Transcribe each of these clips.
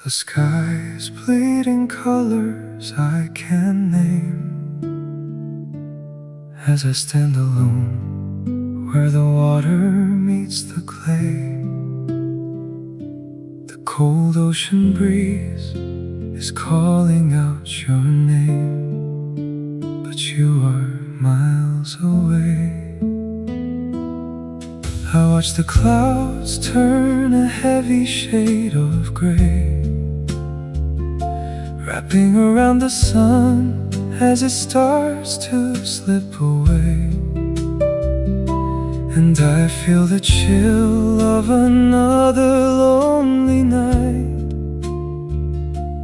The sky's bleeding colors I can't name as I stand alone where the water meets the clay. The cold ocean breeze is calling out your name, but you are miles away. I watch the clouds turn a heavy shade of gray, wrapping around the sun as it starts to slip away. And I feel the chill of another lonely night,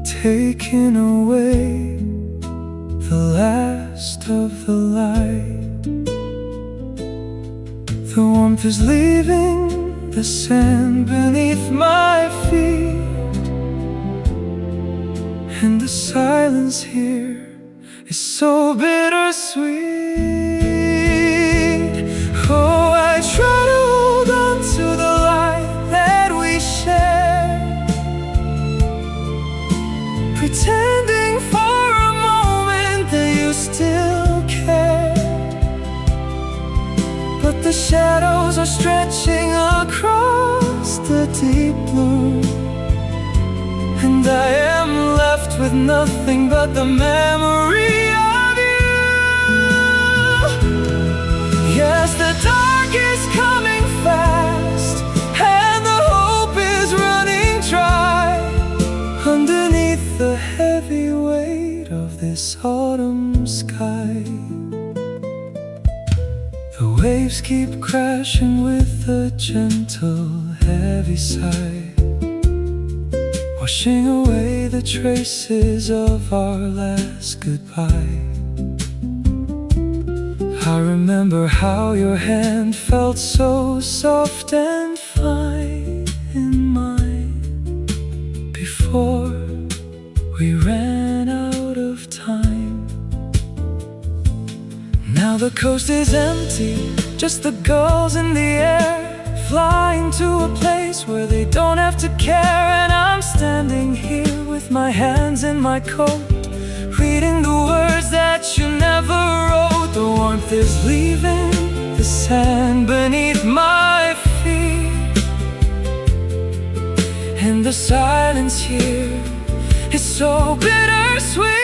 taking away the last of the light. The warmth is leaving the sand beneath my feet, and the silence here is so bittersweet. Oh, I try to hold on to the light that we share, pretending for a moment that you still care. But the shadows are stretching across the deep blue, and I am left with nothing but the memory of you. Yes, the dark is coming fast, and the hope is running dry underneath the heavy weight of this autumn sky. The waves keep crashing with a gentle, heavy sigh, washing away the traces of our last goodbye. I remember how your hand felt so soft and fine in mine before we ran out of time. Now the coast is empty, just the gulls in the air, flying to a place where they don't have to care. And I'm standing here with my hands in my coat, reading the words that you never wrote. The warmth is leaving the sand beneath my feet, and the silence here is so bittersweet.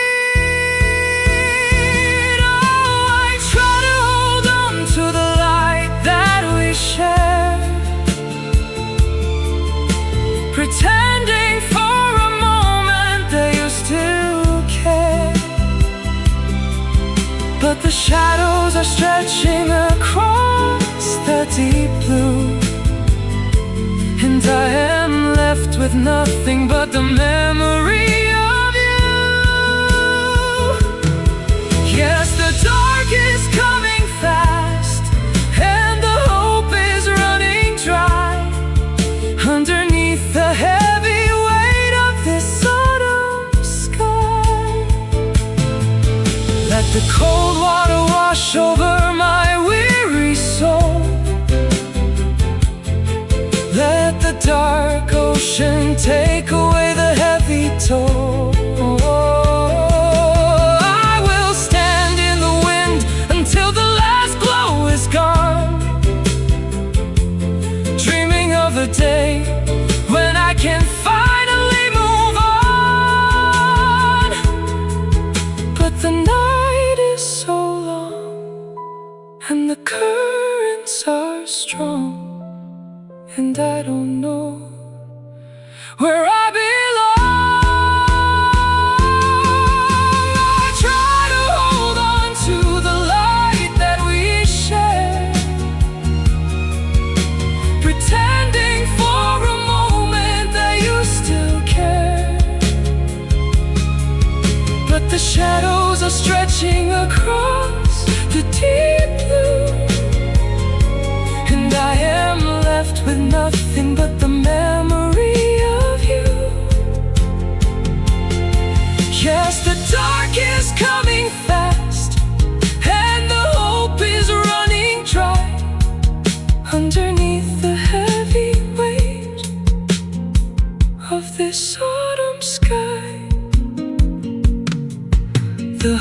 Pretending for a moment that you still care, but the shadows are stretching across the deep blue, and I am left with nothing but the memory of you. Yes, the dark is coming fast, and the hope is running dry underneath the heavy weight of this autumn sky. Let the cold water wash over my weary soul, let the dark ocean take away the heavy toll. I will stand in the wind until the last glow is gone, dreaming of a day when I can finally move on. But the night is so long, and the currents are strong, and I don't know where I belong. I try to hold on to the light that we share, pretending for a moment that you still care. But the shadows are stretching across the deep blue, and I am left with nothing but the memory of you. Yes, the dark is coming fast, and the hope is running dry underneath the heavy weight of this autumn.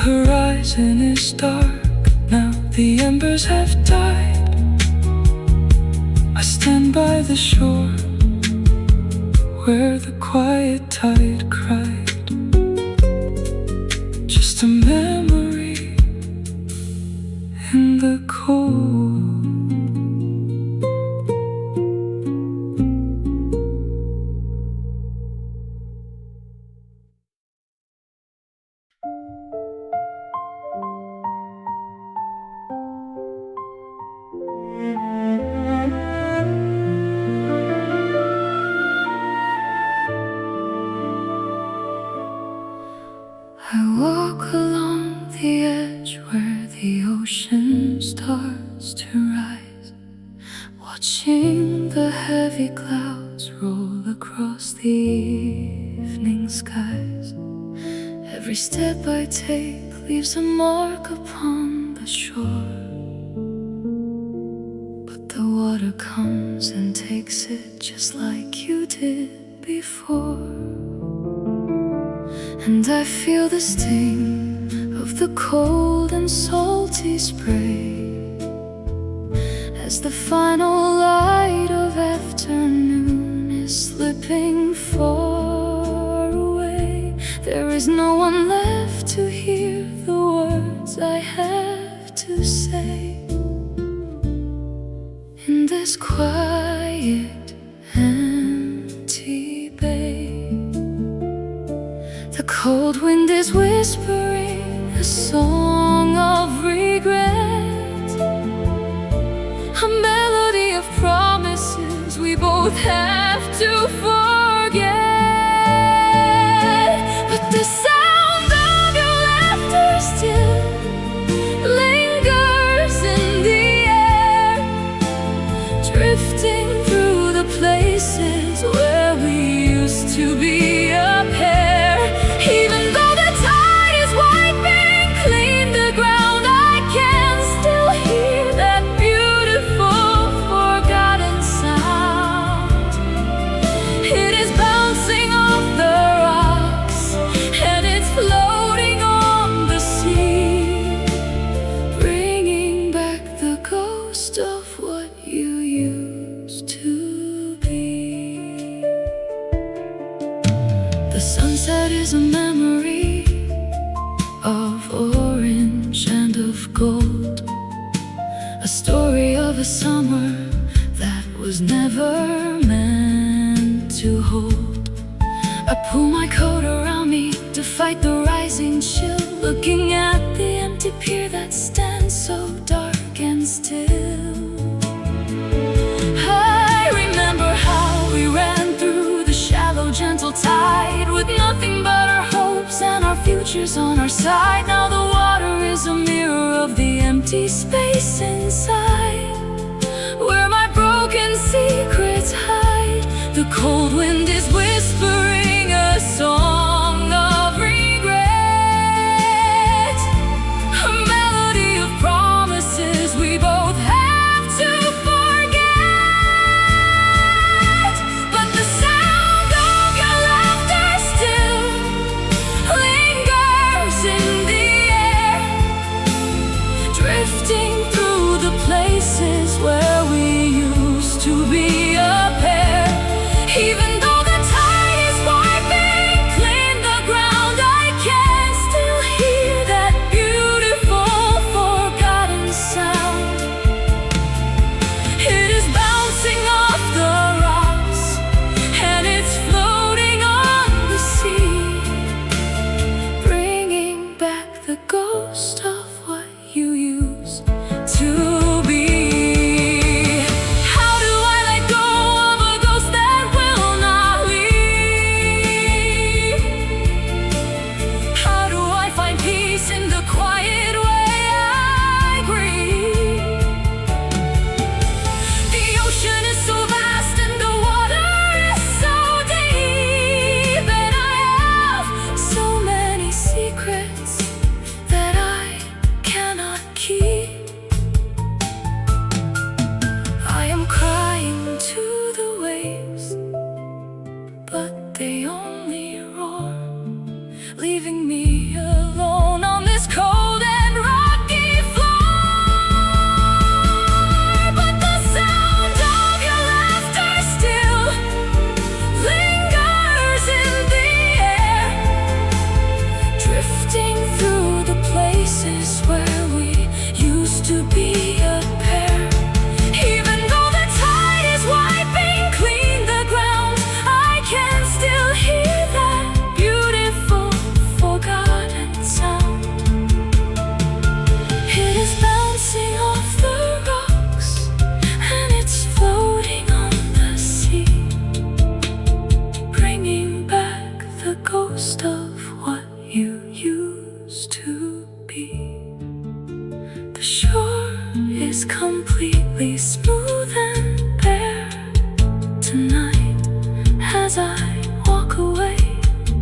horizon is dark, now the embers have died. I stand by the shore where the quiet tide cried. Just a memory in the cold. I walk along the edge where the ocean starts to rise, watching the heavy clouds roll across the evening skies. Every step I take leaves a mark upon the shore, but the water comes and takes it just like you did before. And I feel the sting of the cold and salty spray as the final light of afternoon is slipping far away. There is no one left to hear the words I have to say in this quiet, empty bay. The cold wind is whispering a song of regret, a melody of promises we both have to forget. But the sound of your laughter still lingers in the air, drifting through the places where we used to be a pair. Even though the tide is wiping clean the ground, I can still hear that beautiful forgotten sound. It is bouncing off the rocks and it's floating on the sea, bringing back the ghost of what you used to be. The sunset is a memory of orange and of gold, a story of a summer that was never meant to hold. I pull my coat around me to fight the rising chill, looking at the empty pier that stands so dark and still. I remember how we ran through the shallow, gentle tide with nothing but our hopes and our futures on our side. Now the water is a mirror of the empty space inside, where my broken secrets hide. The cold wind is whispering a song of regret, a melody of promises we both have to forget. But the sound of your laughter still lingers in the air, drifting through the places where we used to be a pair. Even though the tide is wiping clean the ground, I can still hear that beautiful forgotten sound. It is bouncing off the rocks and it's floating on the sea, bringing back the ghost of what you used to be. How do I let go of a ghost that will not as I walk away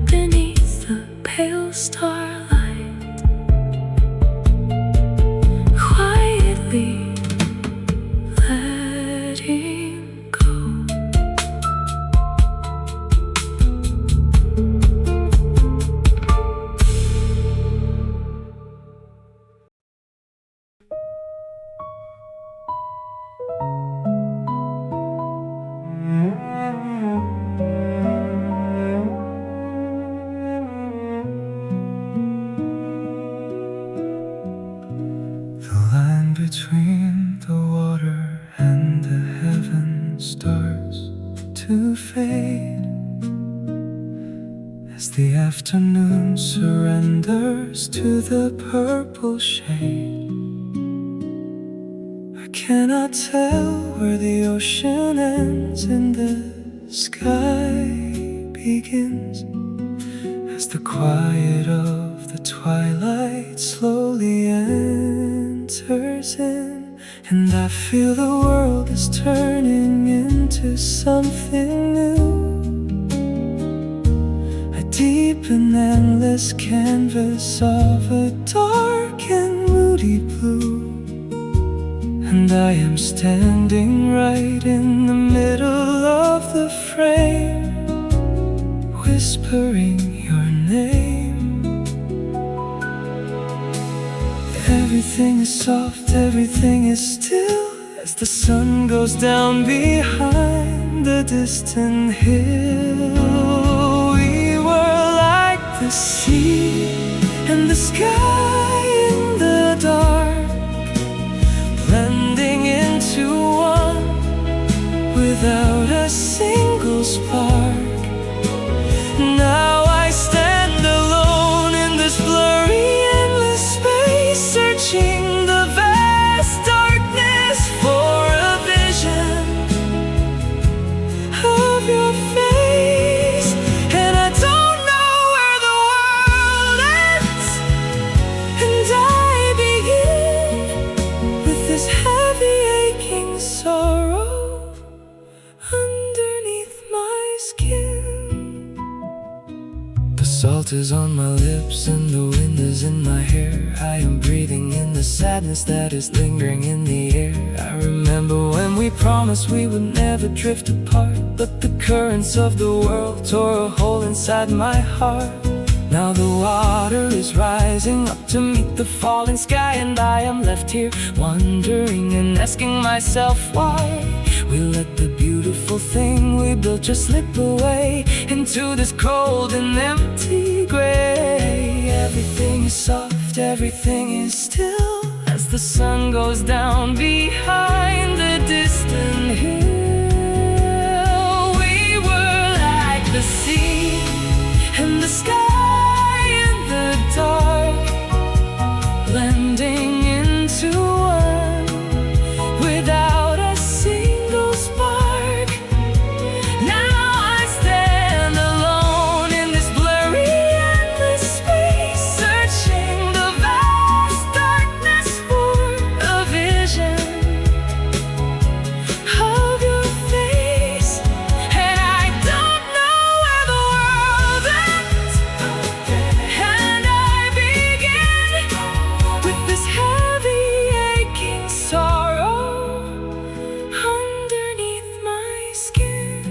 beneath the pale starlight, quietly letting go. Between the water and the heaven starts to fade as the afternoon surrenders to the purple shade. I cannot tell where the ocean ends and the sky begins, as the quiet of the twilight slowly enters in, and I feel the world is turning into something new, a deep and endless canvas of a dark and moody blue. And I am standing right in the middle of the frame, whispering your name. Everything is soft, everything is still, as the sun goes down behind the distant hill. We were like the sea and the sky in the dark, blending into one without a single spark. Now I stand alone in this blurry, endless space, searching the vast darkness for a vision of your face. And I don't know where the world ends, and I begin with this heavy aching sorrow underneath my skin. The salt is on my lips and the wind is in my hair. I am breathing in the sadness that is lingering in the air. I remember when we promised we would never drift apart, but the currents of the world tore a hole inside my heart. Now the water is rising up to meet the falling sky, and I am left here wondering and asking myself why we let the beautiful thing we built just slip away into this cold and empty gray. Everything is soft, everything is still, as the sun goes down behind the distant hill. We were like the sea and the sky in the dark, blending into one without a single spark. Now I stand alone in this blurry, endless space, searching the vast darkness for a vision of your face. And I don't know where the world ends, and I begin with this heavy aching sorrow underneath my skin.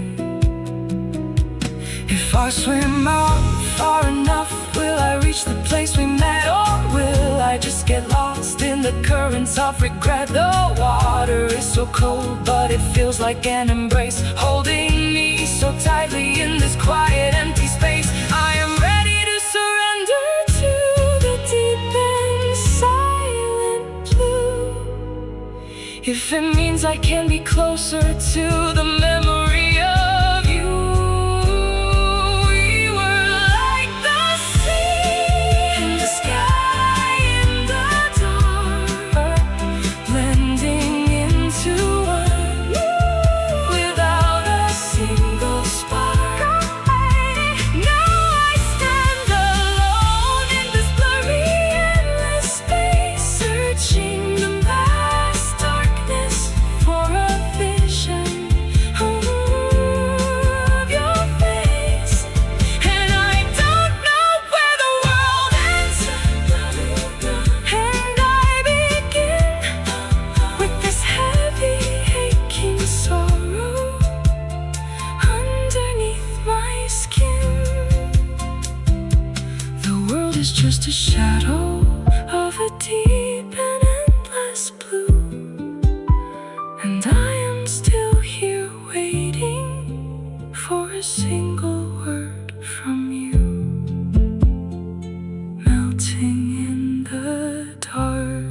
If I swim out far enough, will I reach the place we met, or will I just get lost in the currents of regret? The water is so cold, but it feels like an embrace, holding me so tightly in this quiet, empty space. I am ready to surrender to the deep and silent blue, if it means I can be closer to the memory of you. We were like the sea and the sky in the dark, blending into one without a single spark. Now I stand alone in this blurry, endless space, searching the vast darkness for a vision. Oh, is just a shadow of a deep and endless blue, and I am still here waiting for a single word from you, melting in the dark.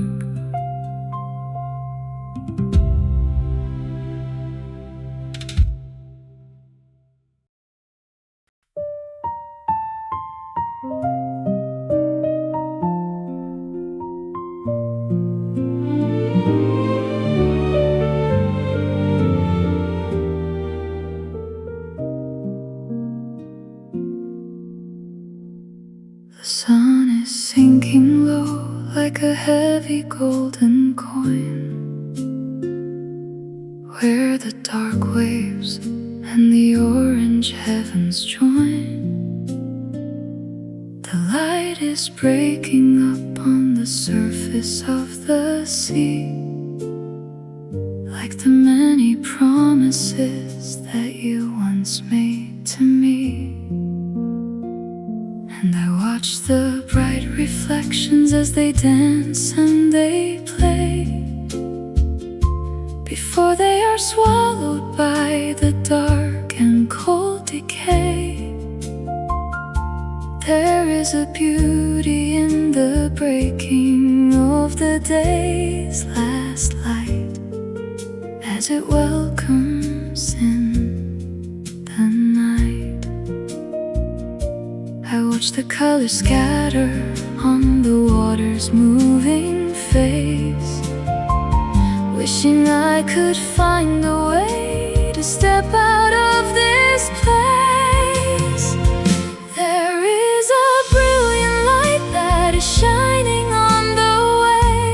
The sun is sinking low like a heavy golden coin, where the dark waves and the orange heavens join. The light is breaking up on the surface of the sea, like the many promises that you once made to me. And I watch the bright reflections as they dance and they play, before they are swallowed by the dark and cold decay. There is a beauty in the breaking of the day's last light, as it welcomes in the night. I watch the colors scatter on the water's moving face, wishing I could find a way to step out of this place. There is a brilliant light that is shining on the way,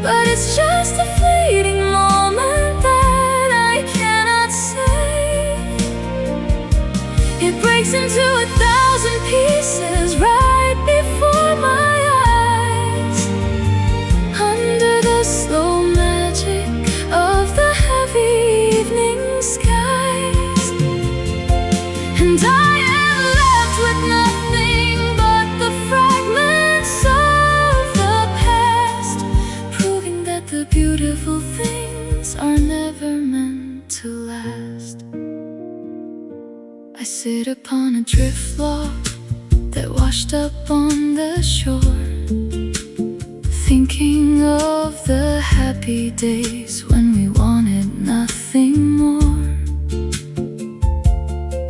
but it's just a fleeting moment that I cannot save. It breaks into 1,000 pieces right before my eyes, under the slow magic of the heavy evening skies. And I am left with nothing but the fragments of the past, proving that the beautiful things are never meant to last. I sit upon a drift log that washed up on the shore, thinking of the happy days when we wanted nothing more.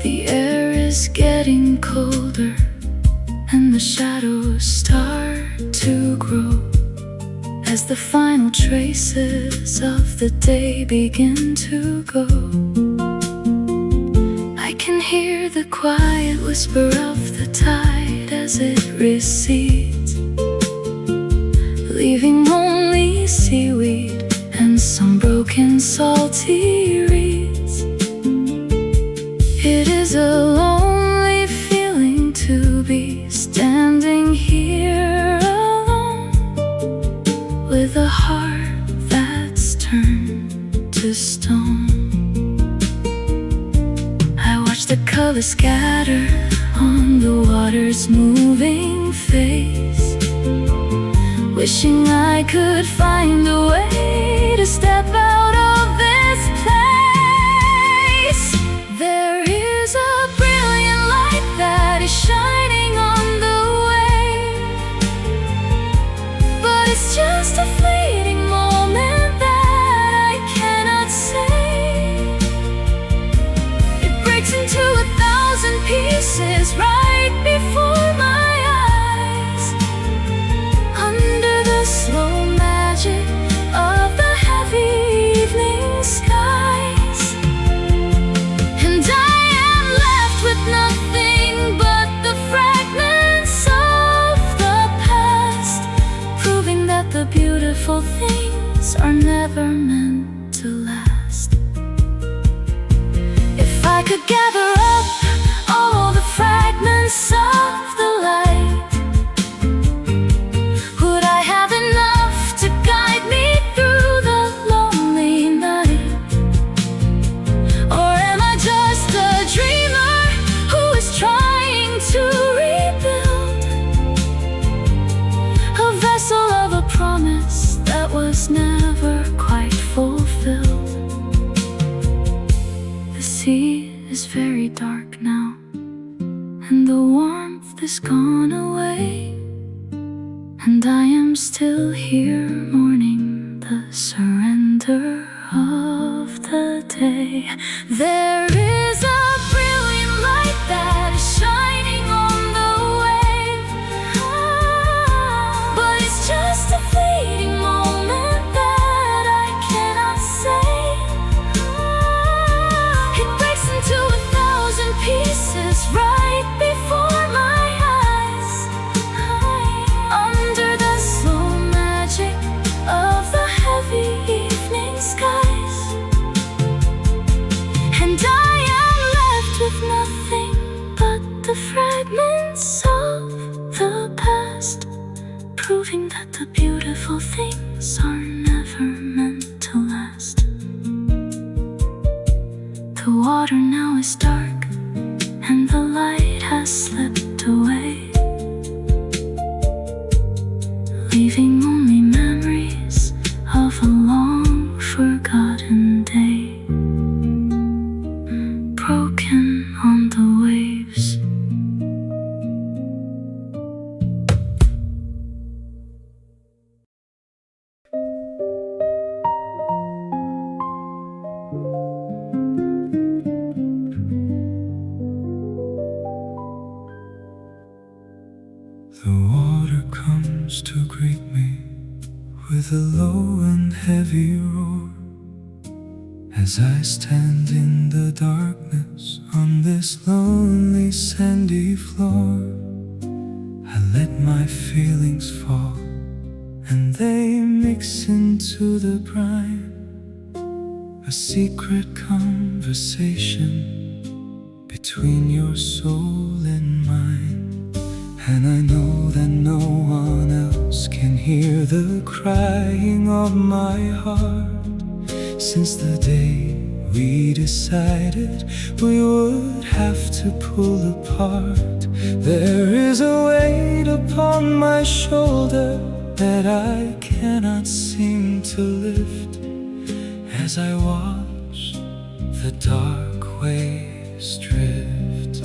The air is getting colder and the shadows start to grow, as the final traces of the day begin to go. I can hear the quiet whisper of the tide as it recedes, leaving only seaweed and some broken salty reeds. It is a lonely feeling to be standing here alone, with a heart that's turned to stone. I watch the colors scatter on the water's moving face, wishing I could find a way to step out of this place. There is a brilliant light that is shining on the way, but it's just a fleeting moment that I cannot save. It breaks into 1,000 pieces right before my eyes, under the slow magic of the heavy evening skies. And I am left with nothing but the fragments of the past, proving that the beautiful things are never meant to last. If I could gather up all the fragments of the light, would I have enough to guide me through the lonely night? Or am I just a dreamer who is trying to rebuild is very dark now, and the warmth is gone away, and I am still here mourning the surrender of the day. There is a brilliant light that is shining on the wave, but it's just a fleeting moment that I cannot save. It breaks into 1,000 pieces right before my eyes, under the slow magic of the heavy evening skies. And I am left with nothing but the fragments of the past, proving that the beautiful things are never meant to last. The water now is dark, and the light has slipped away, leaving only memories of a long forgotten day, broken on the waves. The water comes to greet me with a low and heavy roar, as I stand in the darkness on this lonely sandy floor. I let my feelings fall, and they mix into the brine, a secret conversation between your soul and mine. And I know that no one else can hear the crying of my heart, since the day we decided we would have to pull apart. There is a weight upon my shoulder that I cannot seem to lift, as I watch the dark waves drift.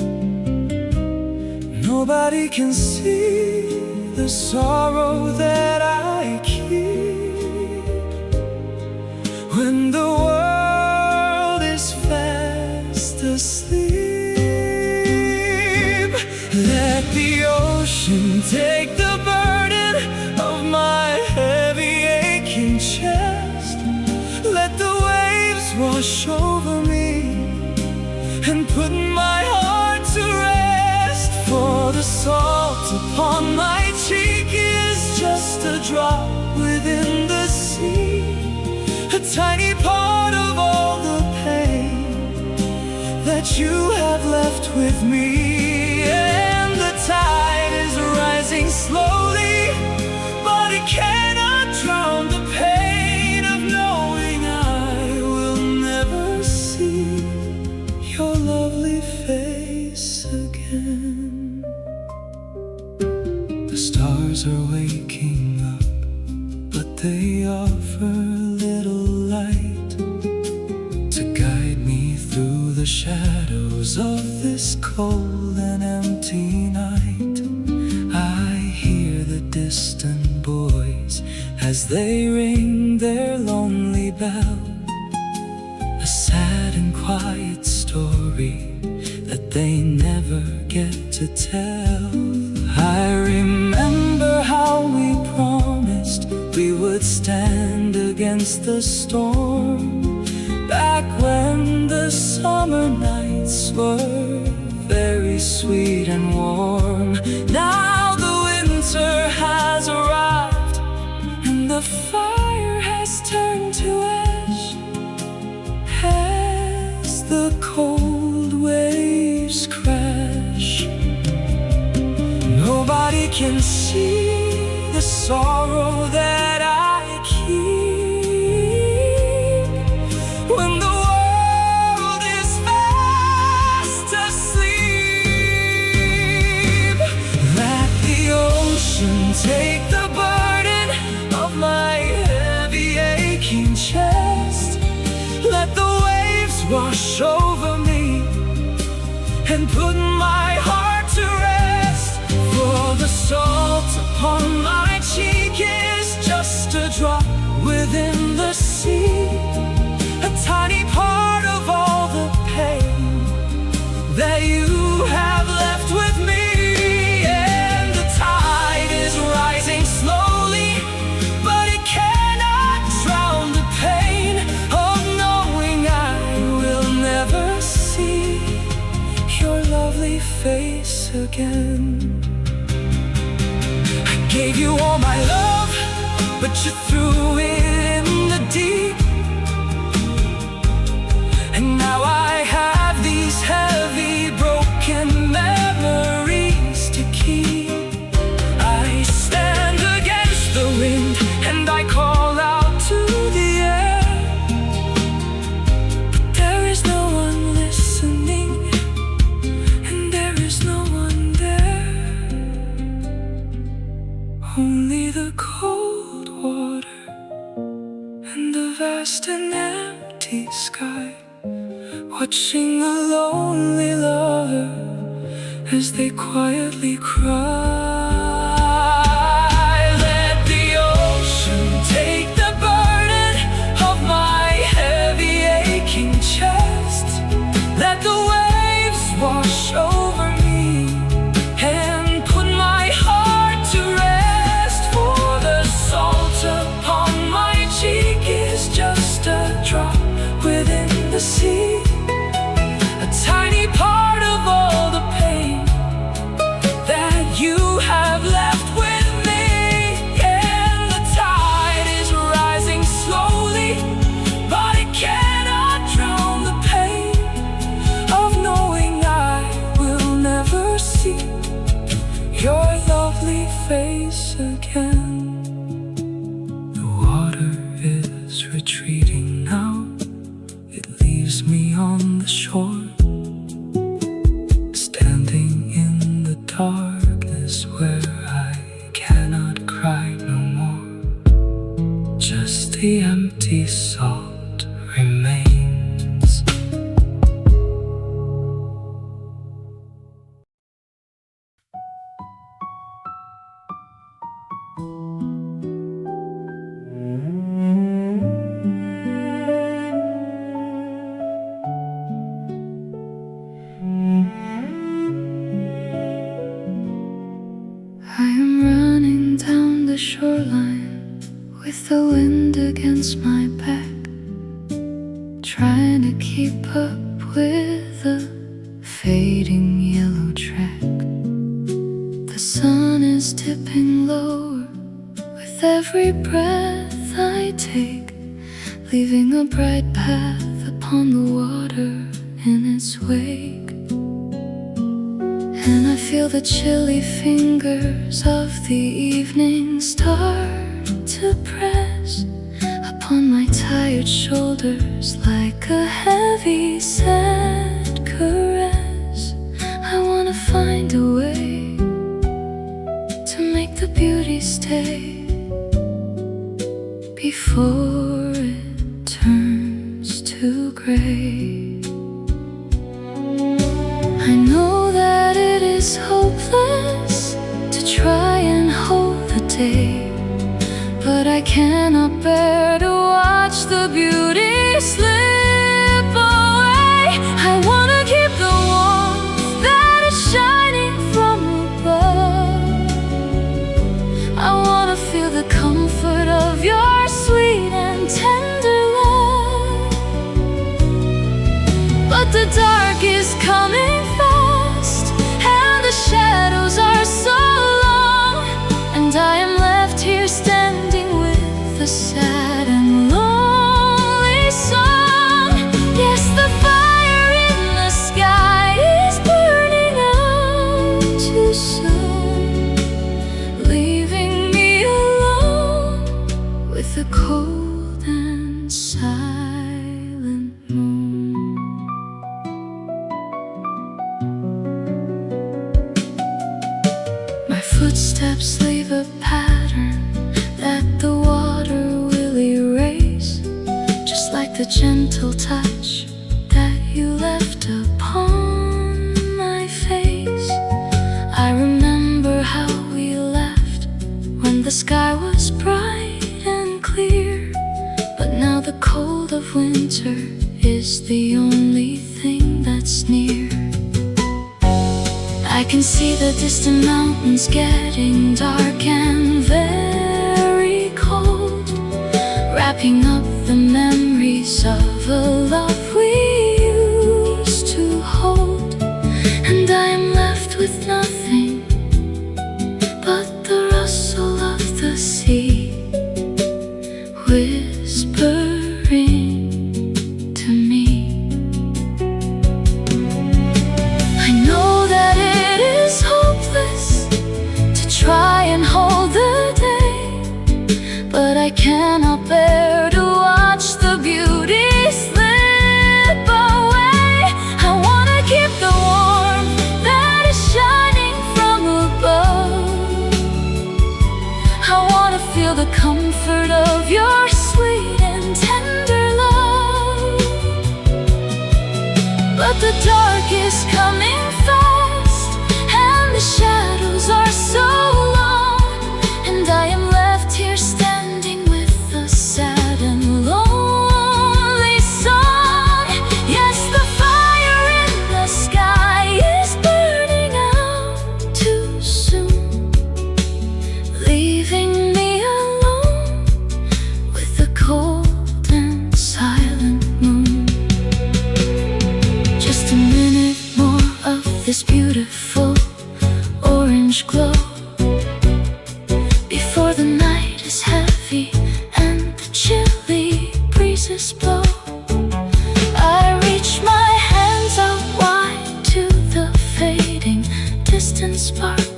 Nobody can see the sorrow that I keep when the world is fast asleep. Let the ocean take the burden of my heavy aching chest. Let the waves wash over me and put my heart to rest. For the salt upon my cheek is just a drop within the sea, a tiny part of all the pain that you have left with me. And the tide is rising slowly, but it cannot drown the pain of knowing I will never see your lovely face again. The stars are waking up, but they offer little light to guide me through the shadows of this cold and empty night. I hear the distant boys as they ring their lonely bell, a sad and quiet story that they never get to tell. I remember how we promised we would stand against the storm, back when the summer nights were very sweet and warm. Now the winter has arrived, and the fire has turned to ash as the cold waves crash. Nobody can see the sorrow that I keep when the world is fast asleep. Let the ocean take the burden of my heavy aching chest. Let the waves wash over me and put my heart to rest. For the salt upon my cheek is just a drop within the sea, a tiny part of all the pain that you have left with me. And the tide is rising slowly, but it cannot drown the pain of knowing I will never see your lovely face again. I gave you all my love, but you threw it in the deep. And now I have these heavy broken memories to keep. I stand against the wind and I call out to the air, but there is no one listening and there is no one there. Only the cold water and the vast and empty sky, watching a lonely lover as they quietly cry. Let the ocean take the burden of my heavy aching chest. Let the waves wash over me and put my heart to rest. For the salt upon my cheek is just a drop within the sea, a tiny part of all the pain that you have left with me. And the tide is rising slowly, but it cannot drown the pain of knowing I will never see your lovely face again. The water is retreating now, it leaves me on the shore, standing in the darkness where I cannot cry no more. Just the empty salt remains. I am running down the shoreline with the wind against my back, trying to keep up with the fading yellow track. The sun is dipping lower with every breath I take, leaving a bright path upon the water in its wake. And I feel the chilly fingers of the evening start to press upon my tired shoulders like a heavy, sad caress. I wanna find a way to make the beauty stay before it turns to gray. I know that it is hopeless to try and hold the day, but I cannot bear to watch the beauty slip away. I wanna keep the warmth that is shining from above. I wanna feel the comfort of your sweet and tender love. But the dark is coming fast and the shadows are so long, and I am left here standing with a sad and lonely song. Yes, the fire in the sky is burning out too soon, leaving me alone with the cold and silent moon. My footsteps leave a pattern that the water will erase, just like the gentle touch that you left upon my winter is the only thing that's near. I can see the distant mountains getting dark and very cold, wrapping up the memories of a love we used to hold. And I am left with nothing but the rustle of the sea, whispering to me. I know that it is hopeless to try and hold the day, but I cannot bear to watch the beauty slip away. I wanna keep the warmth that is shining from above. I wanna feel the comfort of your sweet and tender love. But the dark is coming fast, and the shadows are so long, and I am left here standing with a sad and lonely song. Yes, the fire in the sky is burning out too soon, leaving me alone with the cold and silent moon. Just a minute more of this beautiful orange glow before the night is heavy and the chilly breezes blow. I reach my hands out wide to the fading distant spark,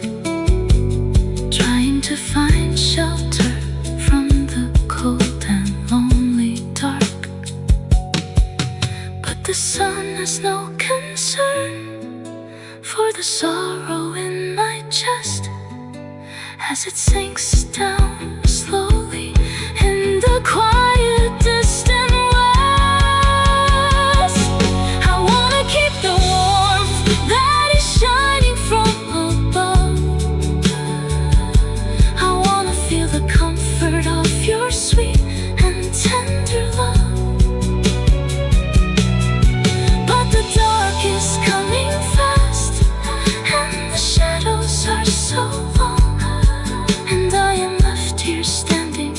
trying to find shelter from the cold and lonely dark. But the sun has no concern for the sorrow in my chest as it sinks down slowly in the quiet distant west. I wanna keep the warmth that is shining from above. I wanna feel the comfort of your sweet and tender love. But the dark is coming fast, and the shadows are so long, and I am left here standing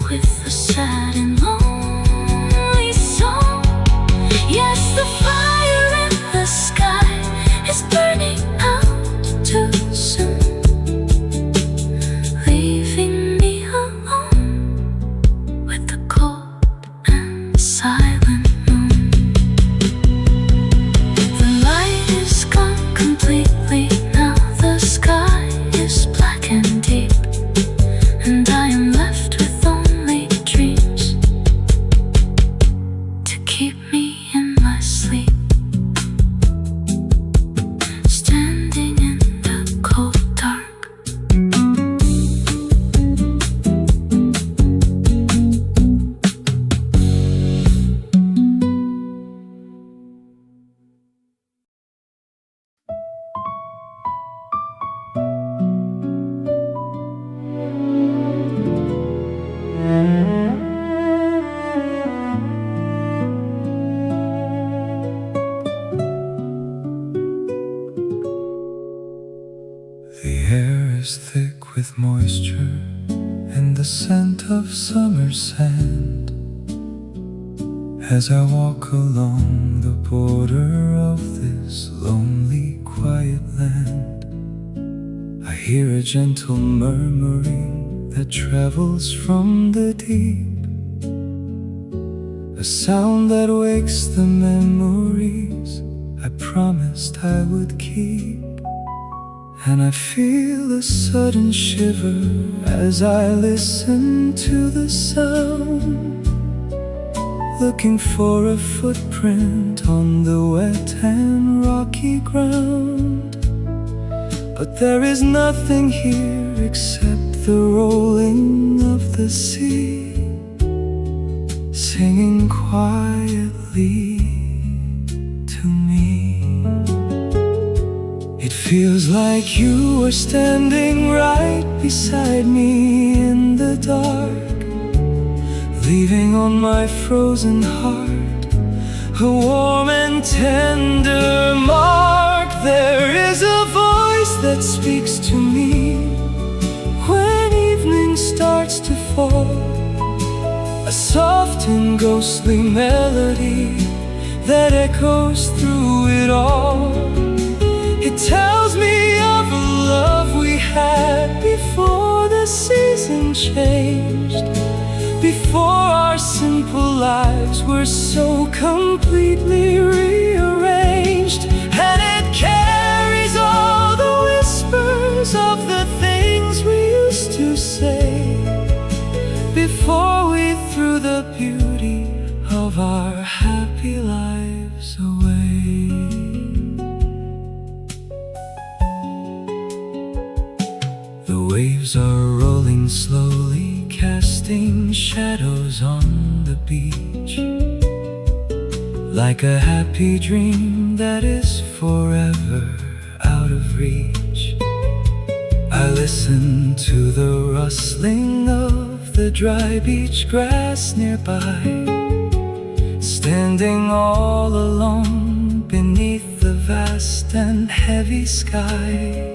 with a sad and lonely song. Yes, the fire in the sky is burning out too soon, leaving me alone with the cold and silent moon. The light is gone completely now, the sky is black and deep, and I am left with only dreams to keep me in my sleep, standing in the cold dark. The air is thick with moisture and the scent of summer sand. As I walk along the border of this lonely, quiet land, I hear a gentle murmuring that travels from the deep, a sound that wakes the memories I promised I would keep. And I feel a sudden shiver as I listen to the sound, looking for a footprint on the wet and rocky ground. But there is nothing here except the rolling of the sea, singing quietly to me. It feels like you are standing right beside me in the dark, leaving on my frozen heart a warm and tender mark. There is a voice that speaks to me when evening starts to fall, a soft and ghostly melody that echoes through it all. It tells me of a love we had before the season changed, before our simple lives were so completely rearranged. And it carries all the whispers of the things we used to say before we threw the beauty of our happy lives away. The waves are rolling slowly, casting shadows on the beach, like a happy dream that is forever out of reach. I listen to the rustling of the dry beach grass nearby, standing all alone beneath the vast and heavy sky.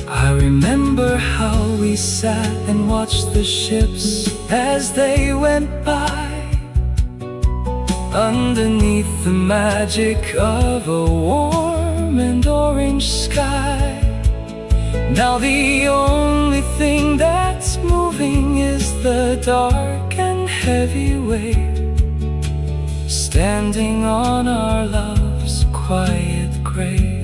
I remember how we sat and watched the ships as they went by, underneath the magic of a warm and orange sky. Now the only thing that's moving is the dark and heavy wave, standing on our love's quiet grave.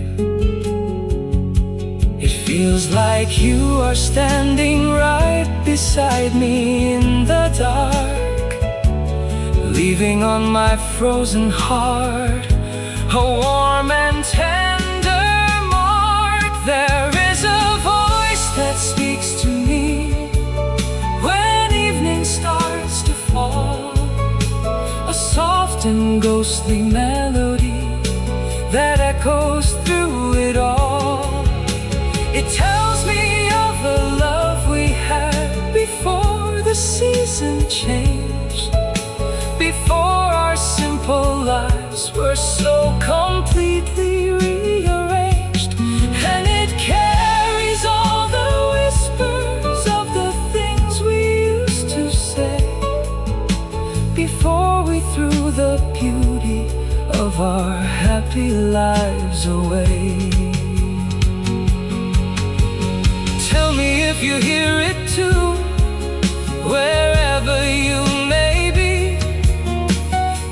It feels like you are standing right beside me in the dark, leaving on my frozen heart a warm and tender mark. There is a voice that speaks to me when evening starts to fall, a soft and ghostly melody that echoes through it all. It tells me of the love we had before the season changed, before our simple lives were so completely rearranged. And it carries all the whispers of the things we used to say before we threw the beauty of our happy lives away. Tell me if you hear it too, wherever you may be,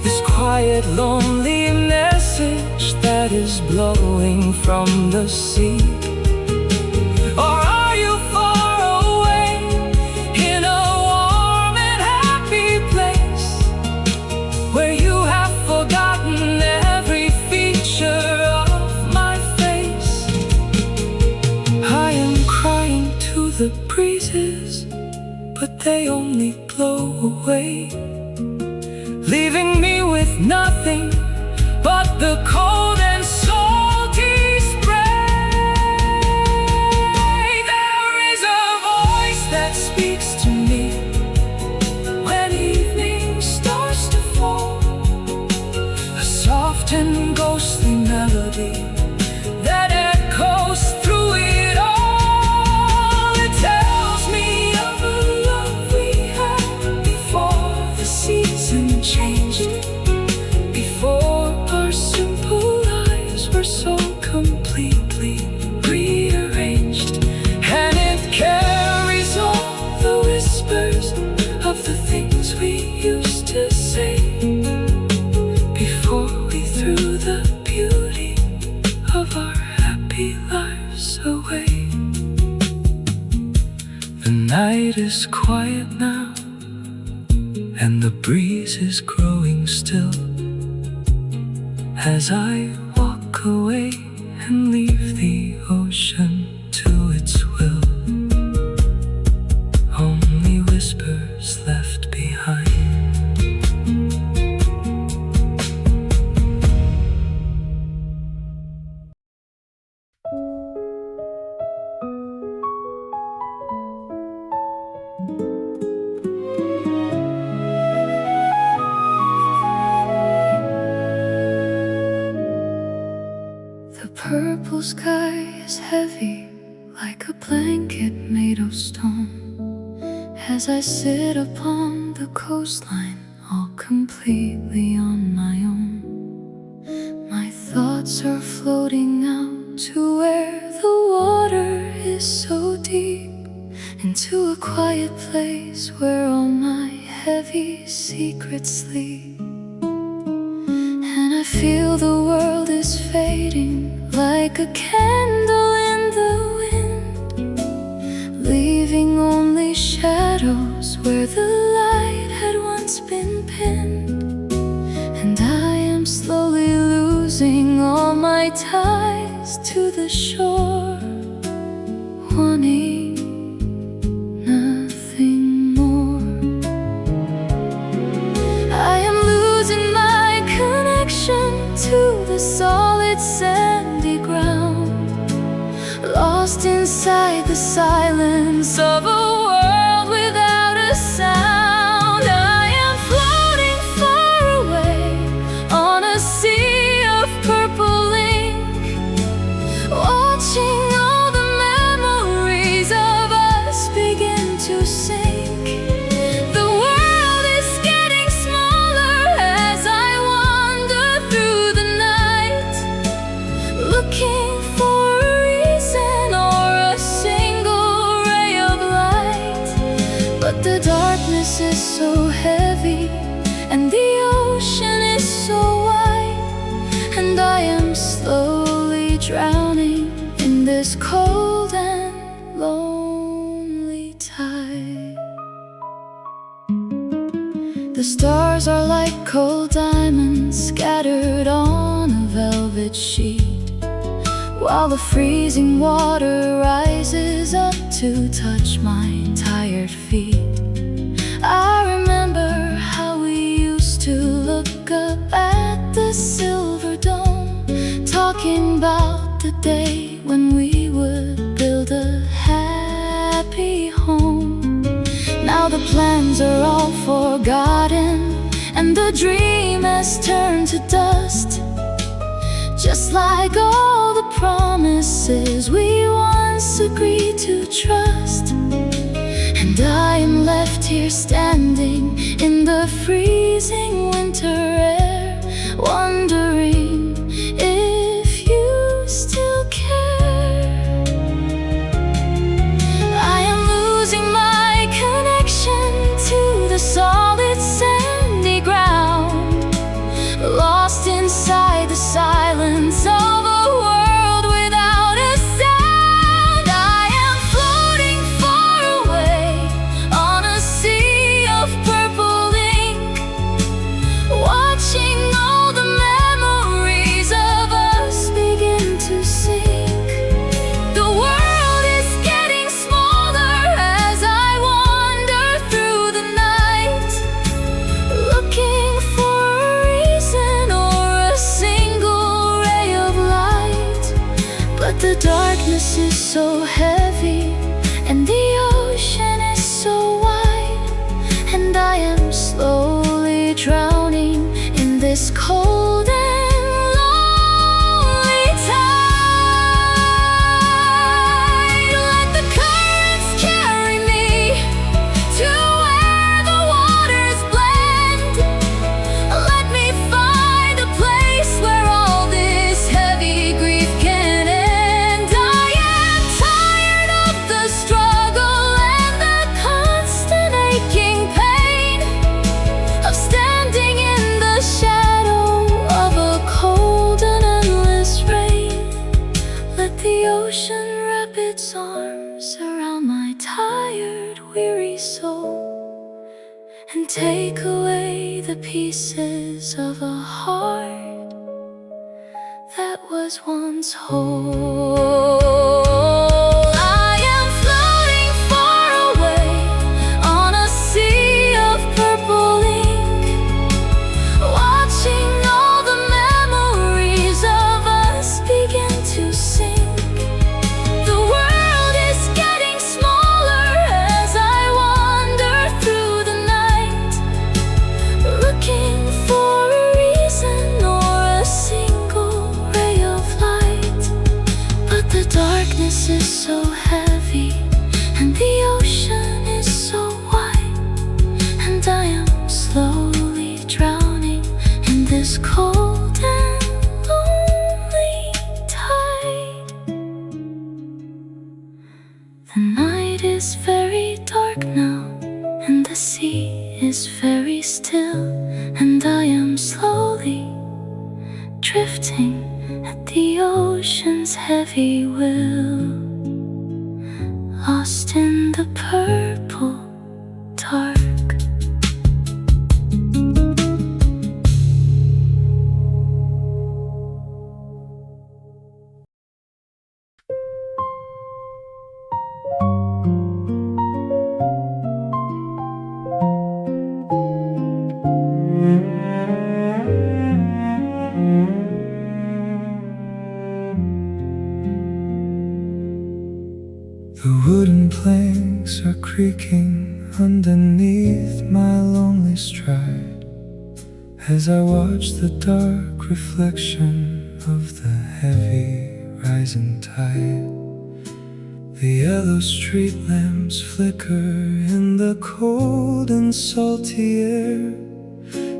this quiet lonely message that is blowing from the sea. Or are you far away in a warm and happy place where you have forgotten every feature of my face? I am crying to the breezes, but they only blow away, leaving me with nothing but the cold and salty spray. There is a voice that speaks to me when evening starts to fall, a soft and ghostly melody that echoes through it all. It tells me of a love we had before the season changed, before our simple lives were so completely rearranged. And it carries all the whispers of the things we used to say before we threw the beauty of our happy lives away. The night is quiet now, and the breeze is growing still, as I walk away and leave the ocean to its will. Only whispers left behind. purple sky is heavy, like a blanket made of stone. As I sit upon the coastline, all completely on my own, my thoughts are floating out to where the water is so deep, into a quiet place where all my heavy secrets sleep. And I feel the world is fading like a candle in the wind, leaving only shadows where the light had once been pinned. And I am slowly losing all my ties to the shore, wanting nothing more. I am losing my connection to the solid sandy ground, lost inside the silence of a world without a sound. I am floating far away on a sea of purple ink, watching all the memories of us begin to sink. The world is getting smaller as I wander through the night, looking for a reason or a single ray of light. But the darkness is so heavy and the ocean is so wide, and I am slowly drowning in this cold and lonely tide. The stars are like cold diamonds scattered on a velvet sheet, while the freezing water rises up to touch my tired feet. I remember how we used to look up at the silver dome, talking about the day when we would build a happy home. Now the plans are all forgotten and the dream has turned to dust, just like all the promises we once agreed to trust. And I am left here standing in the freezing winter air, wondering if you still care. I am losing my connection to the solid sandy ground, lost inside the silence of a world without a sound. I am floating far away on a sea of purple ink, watching all the memories of us begin to sink. The world is getting smaller as I wander through the night, looking for a reason or a single ray of light. But the darkness is so heavy and the ocean is so wide, and I am slowly drowning in this cold and lonely tide. Let the currents carry me to where the waters blend. Let me find a place where all this heavy grief can end. I am tired of the struggle and the constant aching pain of standing in the shadow of a cold and endless rain. Let the ocean wrap its arms around my tired, weary soul, and take away the pieces of a heart that was once whole. I am floating far away on a sea of purple ink, watching all the memories of us begin to sink. The world is getting smaller as I wander through the night, looking for a reason or a single ray of light. darkness is so heavy, and the ocean is so wide, and I am slowly drowning in this cold and lonely tide. The night is very dark now, and the sea is very still, and I am slowly drifting at the ocean's heavy will, lost in the purple dark. The wooden planks are creaking underneath my lonely stride as I watch the dark reflection of the heavy rising tide. The yellow street lamps flicker in the cold and salty air,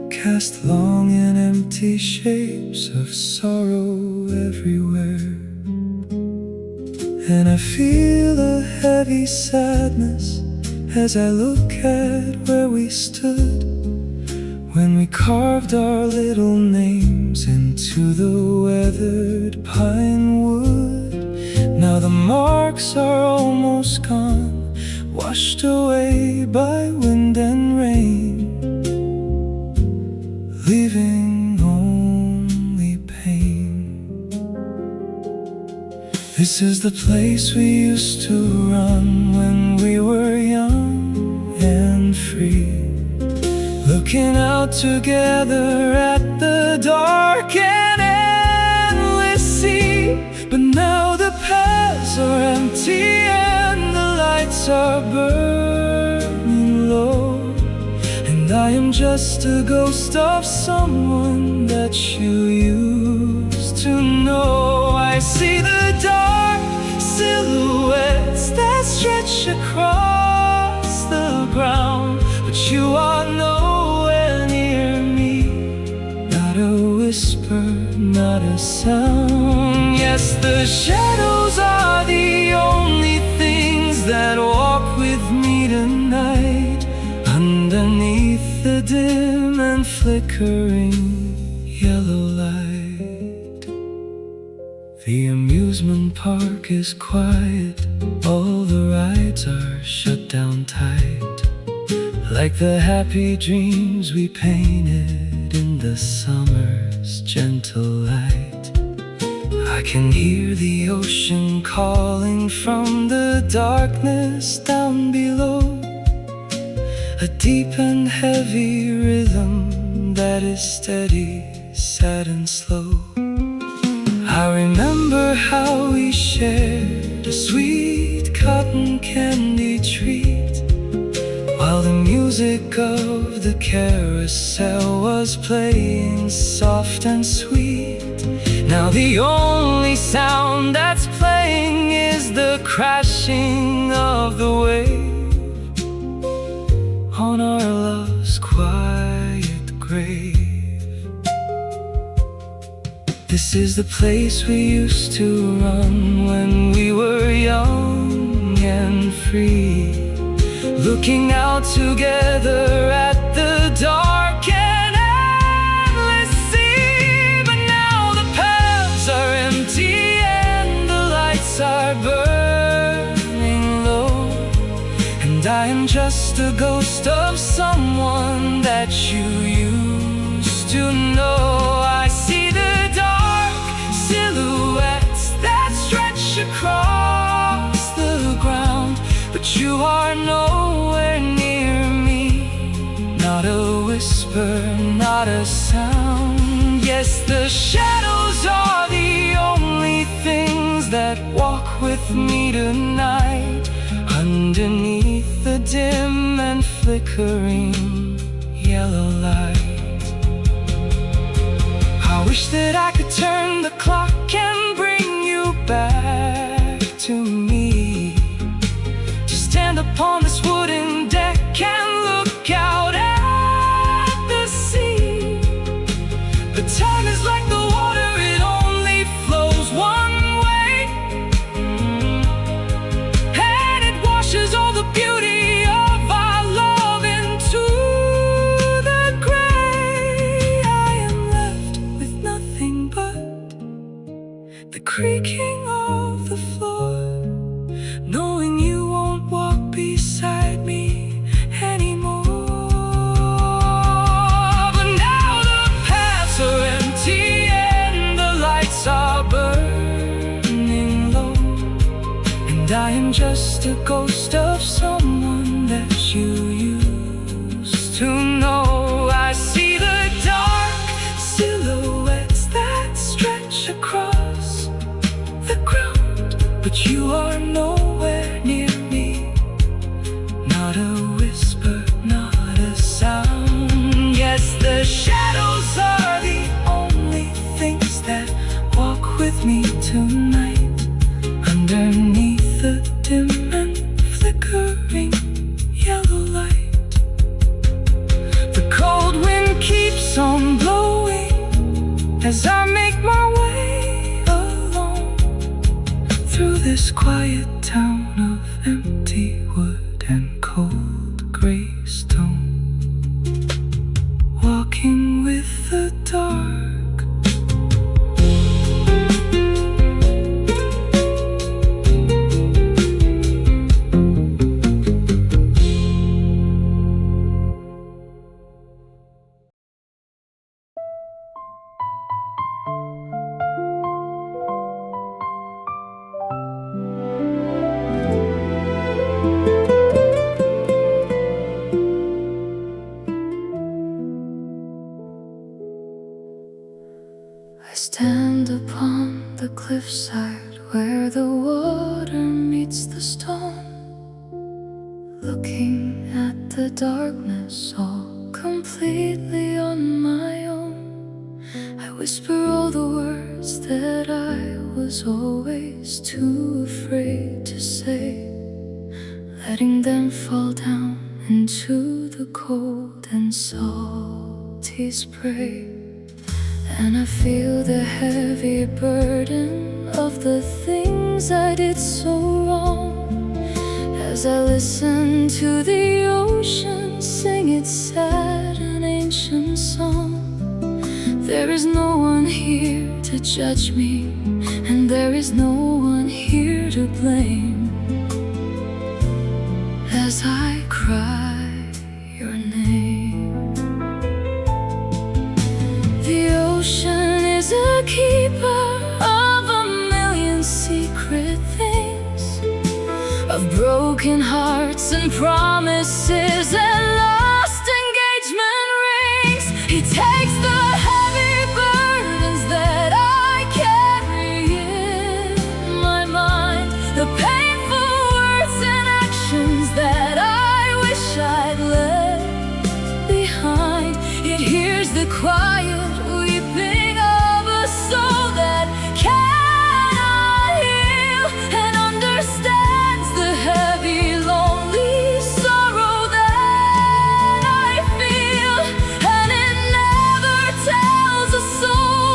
cast long and empty shapes of sorrow everywhere. And I feel a heavy sadness as I look at where we stood when we carved our little names into the weathered pine wood. Now the marks are almost gone, washed away by wind and rain, leaving only pain. This is the place we used to run when we were young and free, looking out together at the dark and endless sea. But now the paths are empty and the lights are burning low, and I am just a ghost of someone that you used to know. I see the dark silhouettes that stretch across the ground, but you are nowhere near me. Not a whisper, not a sound. Yes, the shadows are the only things that walk with me tonight, underneath the dim and flickering yellow light. The amusement park is quiet, all the rides are shut down tight, like the happy dreams we painted in the summer's gentle light. I can hear the ocean calling from the darkness down below, a deep and heavy rhythm that is steady, sad and slow. I remember how we shared a sweet cotton candy treat, while the music of the carousel was playing soft and sweet. Now the only sound that's playing is the crashing of the wave on our love's quiet grave. This is the place we used to run when we were young and free, looking out together at the dark and endless sea. But now the paths are empty and the lights are burning low, and I am just a ghost of someone that you used to know. I see the silhouettes that stretch across the ground, but you are nowhere near me. Not a whisper, not a sound. Yes, the shadows are the only things that walk with me tonight, underneath the dim and flickering yellow light. I wish that I could turn the clock and bring you back to me to stand upon this wooden deck and look out at the sea. The time is like the water, it only flows one way, and it washes all the beauty of our love into the gray. I am left with nothing but the creaking of the floor, knowing you won't walk beside me anymore. But now the paths are empty and the lights are burning low, and I am just a ghost of someone that you used to know. I see the dark silhouettes that stretch across the ground, but you are nowhere near me. Not a whisper, not a sound. Yes, the shadows are the only things that walk with me tonight, underneath the dim and flickering yellow light. The cold wind keeps on blowing as I make my way alone through this quiet town of empty wood and cold gray stone, walking with the dark. I stand upon the cliffside where the water meets the stone, looking at the darkness all completely on my own. I whisper all the words that I was always too afraid to say, letting them fall down into the cold and salty spray. And I feel the heavy burden of the things I did so wrong, as I listen to the ocean sing its sad and ancient song. There is no one here to judge me, and there is no one here to blame, as I cry your name. The ocean is a keeper of a million secret things, of broken hearts and promises and lost engagement rings. He takes the heavy burdens that I carry in my mind, the painful words and actions that I wish I'd left behind. It hears the quiet weeping of a soul that cannot heal, and understands the heavy, lonely sorrow that I feel. And it never tells a soul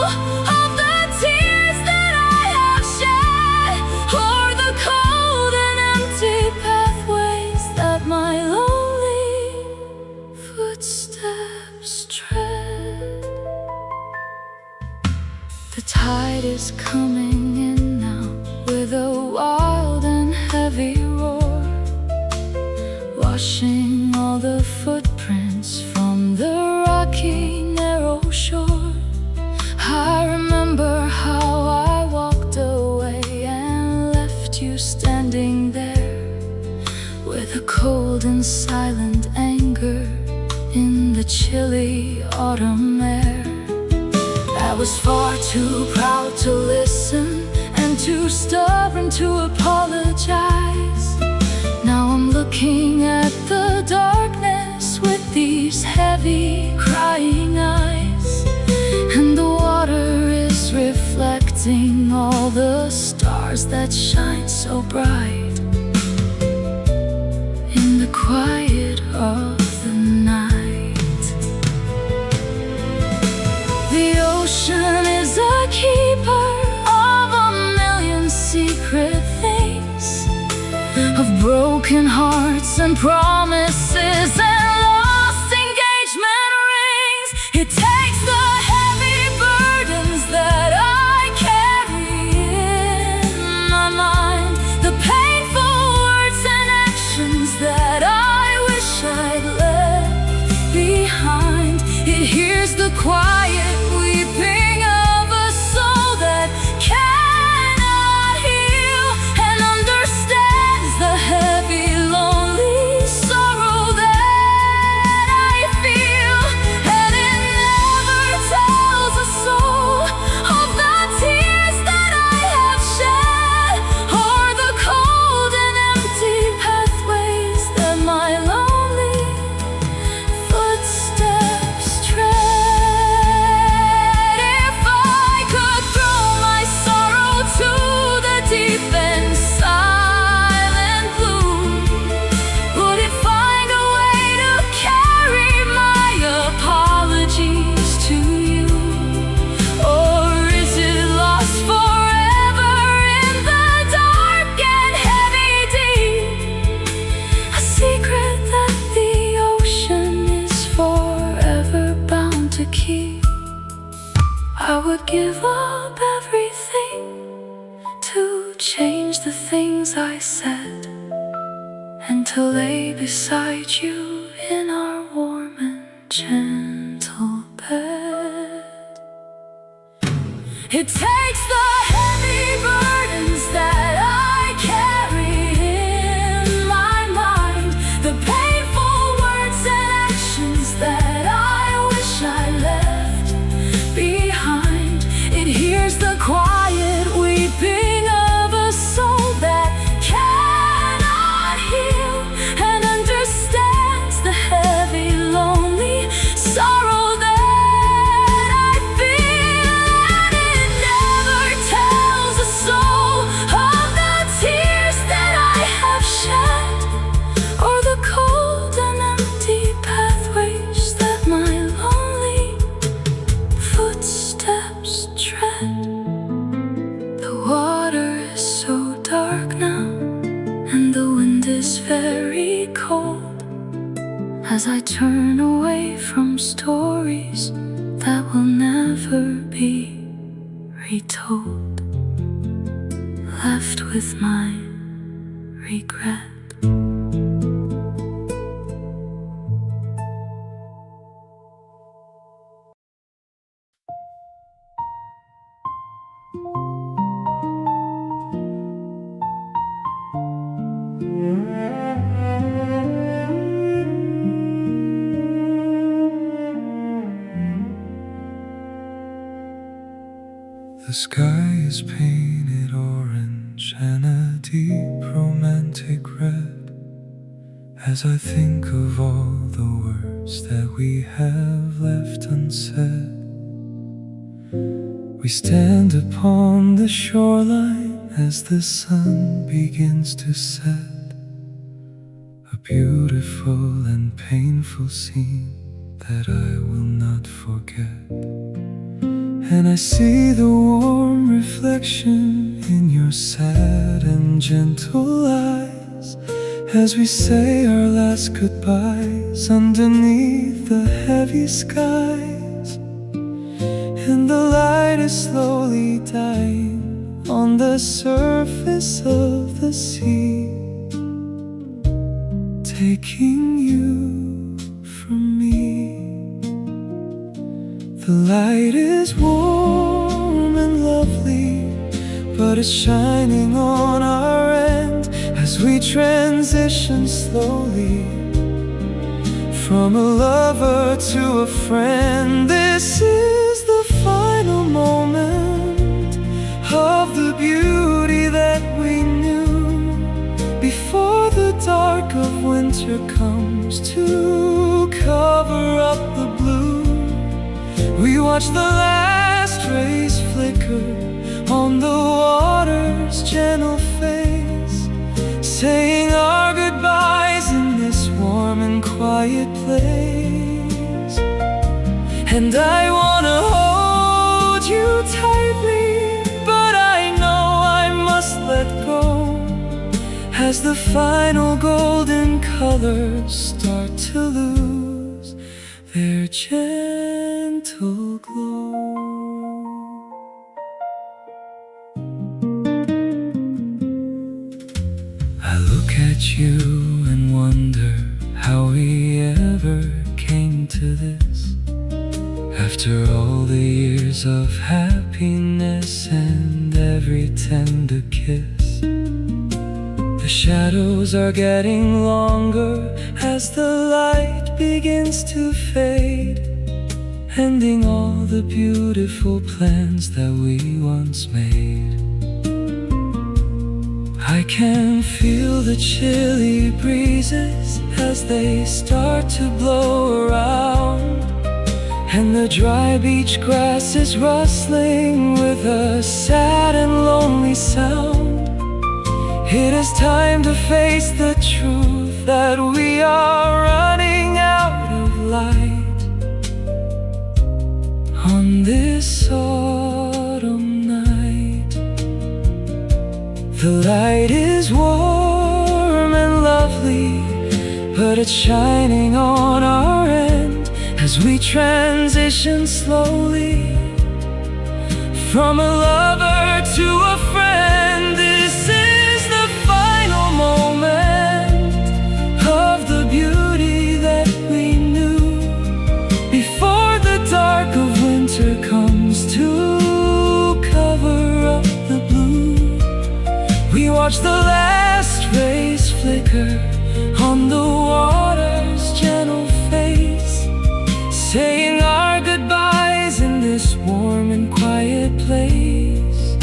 of the tears that I have shed, or the cold and empty pathways that my lonely footsteps tread. The tide is coming in now with a wild and heavy roar, washing all the footprints from the rocky, narrow shore. I remember how I walked away and left you standing there with a cold and silent anger in the chilly autumn air. I was far too proud to listen and too stubborn to apologize. Now I'm looking at the darkness with these heavy crying eyes, and the water is reflecting all the stars stars that shine so bright in the quiet of the night. The ocean is a keeper of a million secret things, of broken hearts and promises and lost engagement rings. It takes the heavy burdens that I carry in my mind, the painful words and actions that I wish I'd left behind. It hears the quiet weeping of a soul that cannot heal, and understands the heavy, lonely sorrow that I feel. And it never tells a soul of the tears that I have shed, or the cold and empty pathways that my lonely footsteps tread. If I could throw my sorrow to the deep and silent blue, would it find a way to carry my apologies to you? Or is it lost forever in the dark and heavy deep, a secret that the ocean is forever bound to keep? I would give up everything to change the things I said, and to lay beside you in our warm and gentle bed. It takes the heavy burdens that I carry in my mind, the painful words and actions that I wish I left behind. It hears the quiet weeping of a soul that cannot heal, and understands the heavy, lonely sorrow that I feel. And it never tells a soul of the tears that I have shed, or the cold and empty pathways that my lonely footsteps tread. The water is so dark now, and the wind is very cold, as I turn away from stories that will never be retold, left with my regret. The sky is painted orange and a deep romantic red, as I think of all the words that we have left unsaid. We stand upon the shoreline as the sun begins to set, a beautiful and painful scene that I will not forget. And I see the warm reflection in your sad and gentle eyes, as we say our last goodbyes underneath the heavy skies. And the light is slowly dying on the surface of the sea, taking you from me. The light is warm and lovely, but it's shining on our end as we transition slowly from a lover to a friend. This is the final moment of the beauty that we knew before the dark of winter comes to cover up the blue. We watch the last rays flicker on the water's gentle face, saying our goodbyes in this warm and quiet place. And I wanna hold you tightly, but I know I must let go as the final golden colors start to lose their gentle glow. I look at you and wonder how we ever came to this. After all the years of happiness and every tender kiss, the shadows are getting longer as the light begins to fade, ending all the beautiful plans that we once made. I can feel the chilly breezes as they start to blow around, and the dry beach grass is rustling with a sad and lonely sound. It is time to face the truth that we are running out of light on this autumn night. The light is warm and lovely, but it's shining on our end as we transition slowly from a lover to a friend. This is the final moment of the beauty that we knew before the dark of winter comes to cover up the blue. We watch the last rays flicker on the water's gentle face, saying our goodbyes in this warm and quiet place.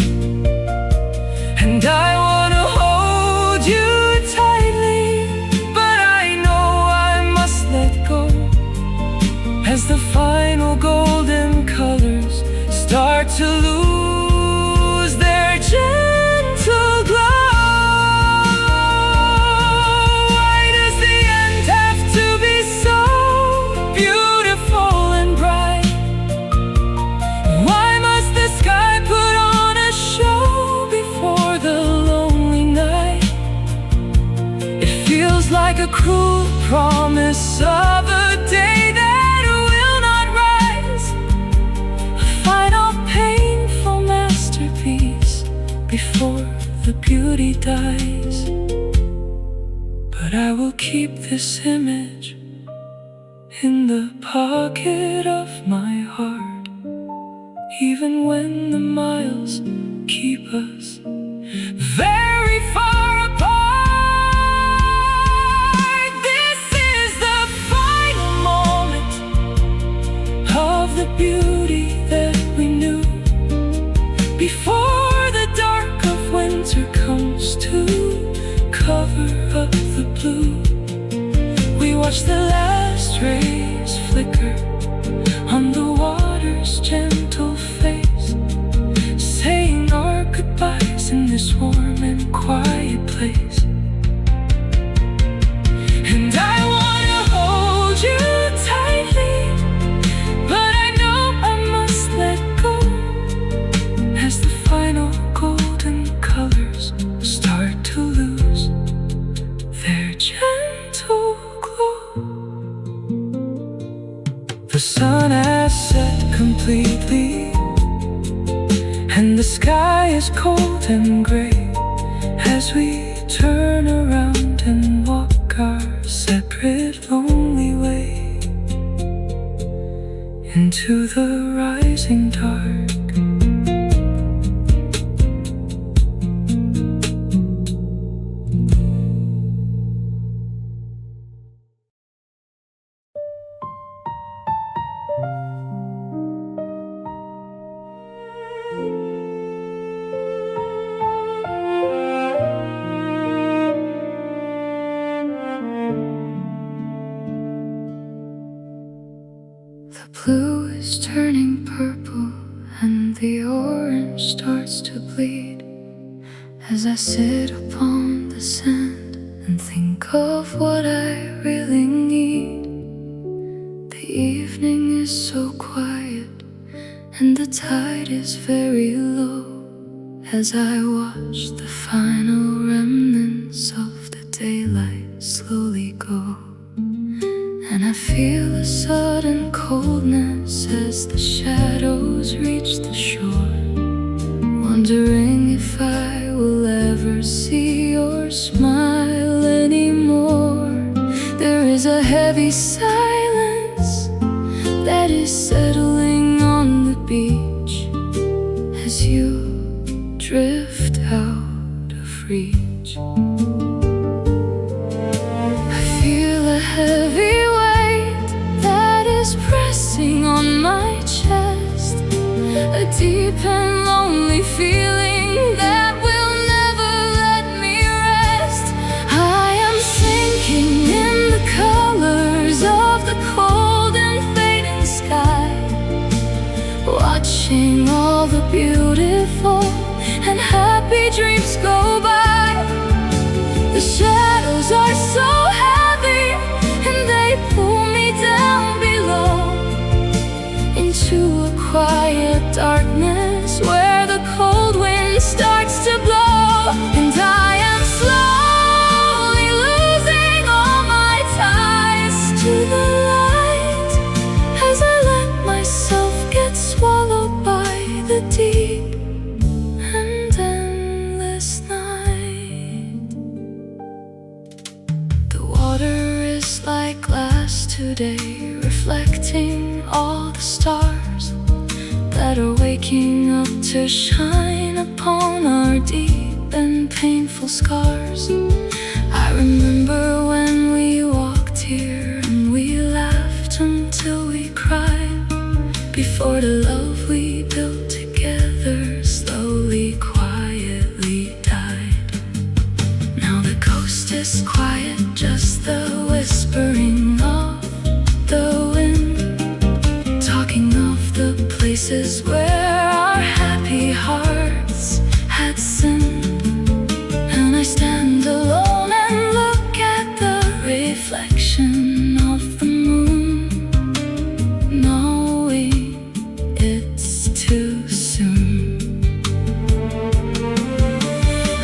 And I wanna hold you tightly, but I know I must let go as the final golden colors start to lose their gentle glow. Like a cruel promise of a day that will not rise, a final painful masterpiece before the beauty dies. But I will keep this image in the pocket of my heart, even when the miles keep us very far apart. The beauty that we knew before the dark of winter comes to cover up the blue. We watch the last rays flicker on the water's gentle face, saying our goodbyes in this warm and quiet place. And I wanna hold you tightly, but let go as the final golden colors start to lose their gentle glow. The sun has set completely, and the sky is cold and gray as we turn around and walk our separate lonely way into the rising dark. The blue is turning As I sit upon the sand and think of what I really need. The evening is so quiet and the tide is very low. As I watch the final remnants of the daylight slowly go, and I feel a sudden coldness as the shadows reach the shore, wondering if I will ever see your smile anymore. There is a heavy silence that is settling on the beach as you drift out of reach. I feel a heavy weight that is pressing on my chest, a deep and lonely feeling that will never let me rest. I am sinking in the colors of the cold and fading sky, watching all the beautiful and happy dreams go by. The shadows are so heavy and they pull me down below into a quiet darkness where the cold wind starts to blow. And I am slowly losing all my ties to the light as I let myself get swallowed by the deep and endless night. The water is like glass today, reflecting all the stars that are waking up to shine upon our deep and painful scars. I remember when we walked here and we laughed until we cried, before the love we built together slowly, quietly died. Now the coast is quiet, just the whispering of the wind, talking of the places where our happy hearts had sinned. And I stand alone and look at the reflection of the moon, knowing it's too soon.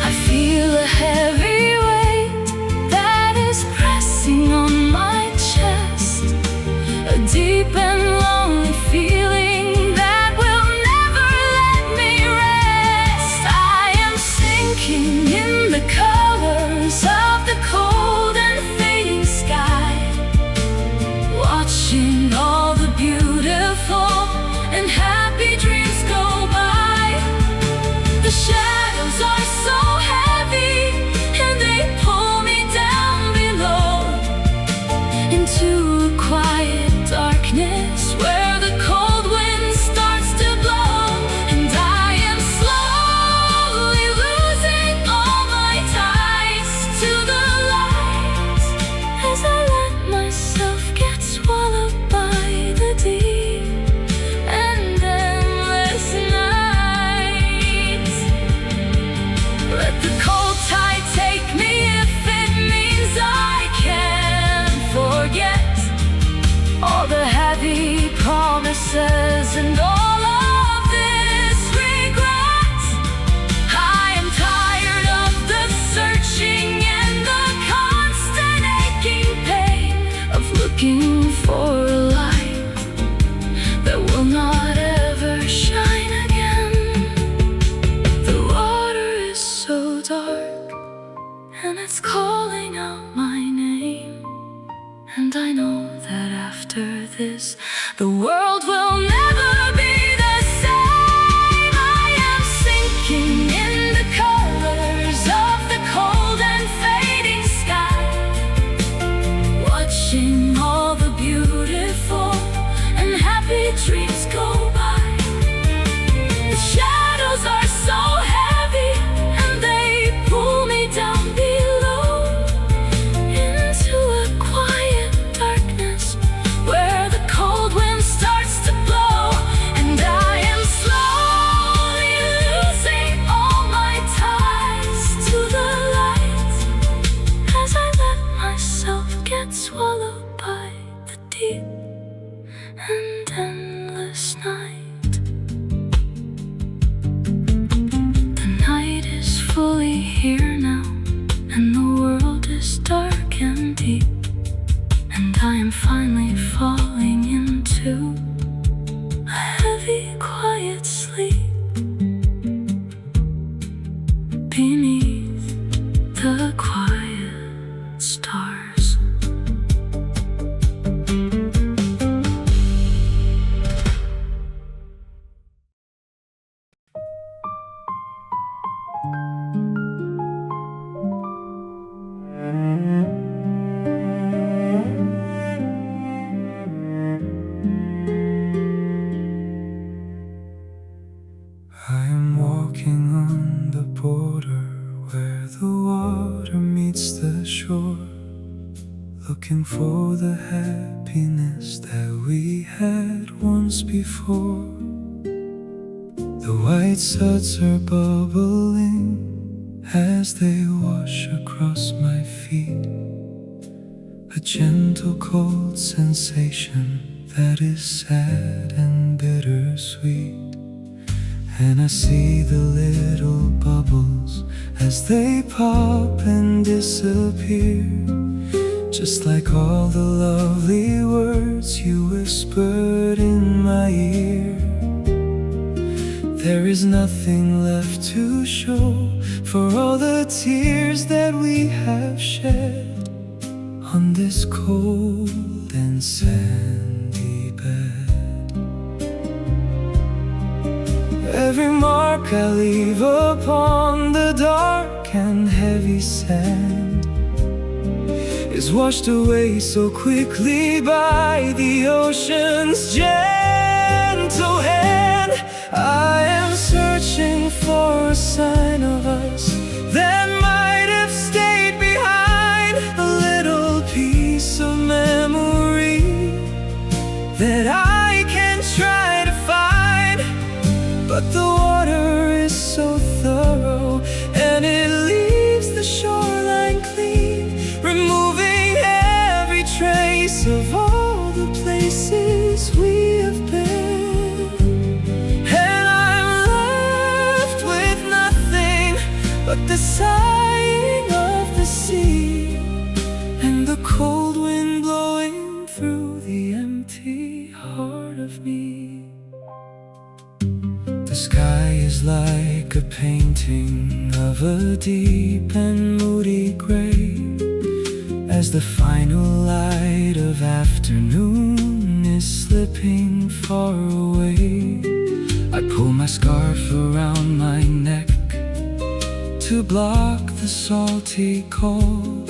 I feel a heavy weight that is pressing on my chest, a deep and lonely feeling that will never let me rest. I am sinking in the colors of the cold and fading sky, watching all the beautiful and happy dreams go by. The shadows are so heavy and they pull me down below into a quiet darkness where the cold wind starts to blow. And I am slowly losing all my ties to the light as I let myself get swallowed by the deep and endless nights. Let the cold tide take me if it means I can forget all the heavy promises and all of this regret. I am tired of the searching and the constant aching pain of looking for a light that will not ever shine again. The water is so dark and it's calling out my name, and I know that after this the world will never be the same. I am sinking in the colors of the cold and fading sky, watching all the beautiful and happy dreams go by. The shadows are so heavy and they pull me down below into a quiet darkness where the cold wind starts to blow. finally here now, and the world is dark and deep, and I am finally falling into a heavy, quiet sleep beneath the quiet stars. I am walking on the border where the water meets the shore, looking for the happiness that we had once before. The white suds are bubbling as they wash across my feet, a gentle cold sensation that is sad and bittersweet. And I see the little bubbles as they pop and disappear, just like all the lovely words you whispered in my ear. There is nothing left to show for all the tears that we have shed on this cold and sandy bed. Every mark I leave upon the dark and heavy sand is washed away so quickly by the ocean's gentle hand. I am searching for a sign of us that might have stayed behind, a little piece of memory that I can try to find. But the water is so thorough, and it leaves the shoreline clean, removing every trace of all the places we have been. And I'm left with nothing but the sighing of the sea, and the cold wind blowing through the empty heart of me. The sky is like a painting of a deep and moody gray, as the final light of afternoon is slipping far away. I pull my scarf around my neck to block the salty cold,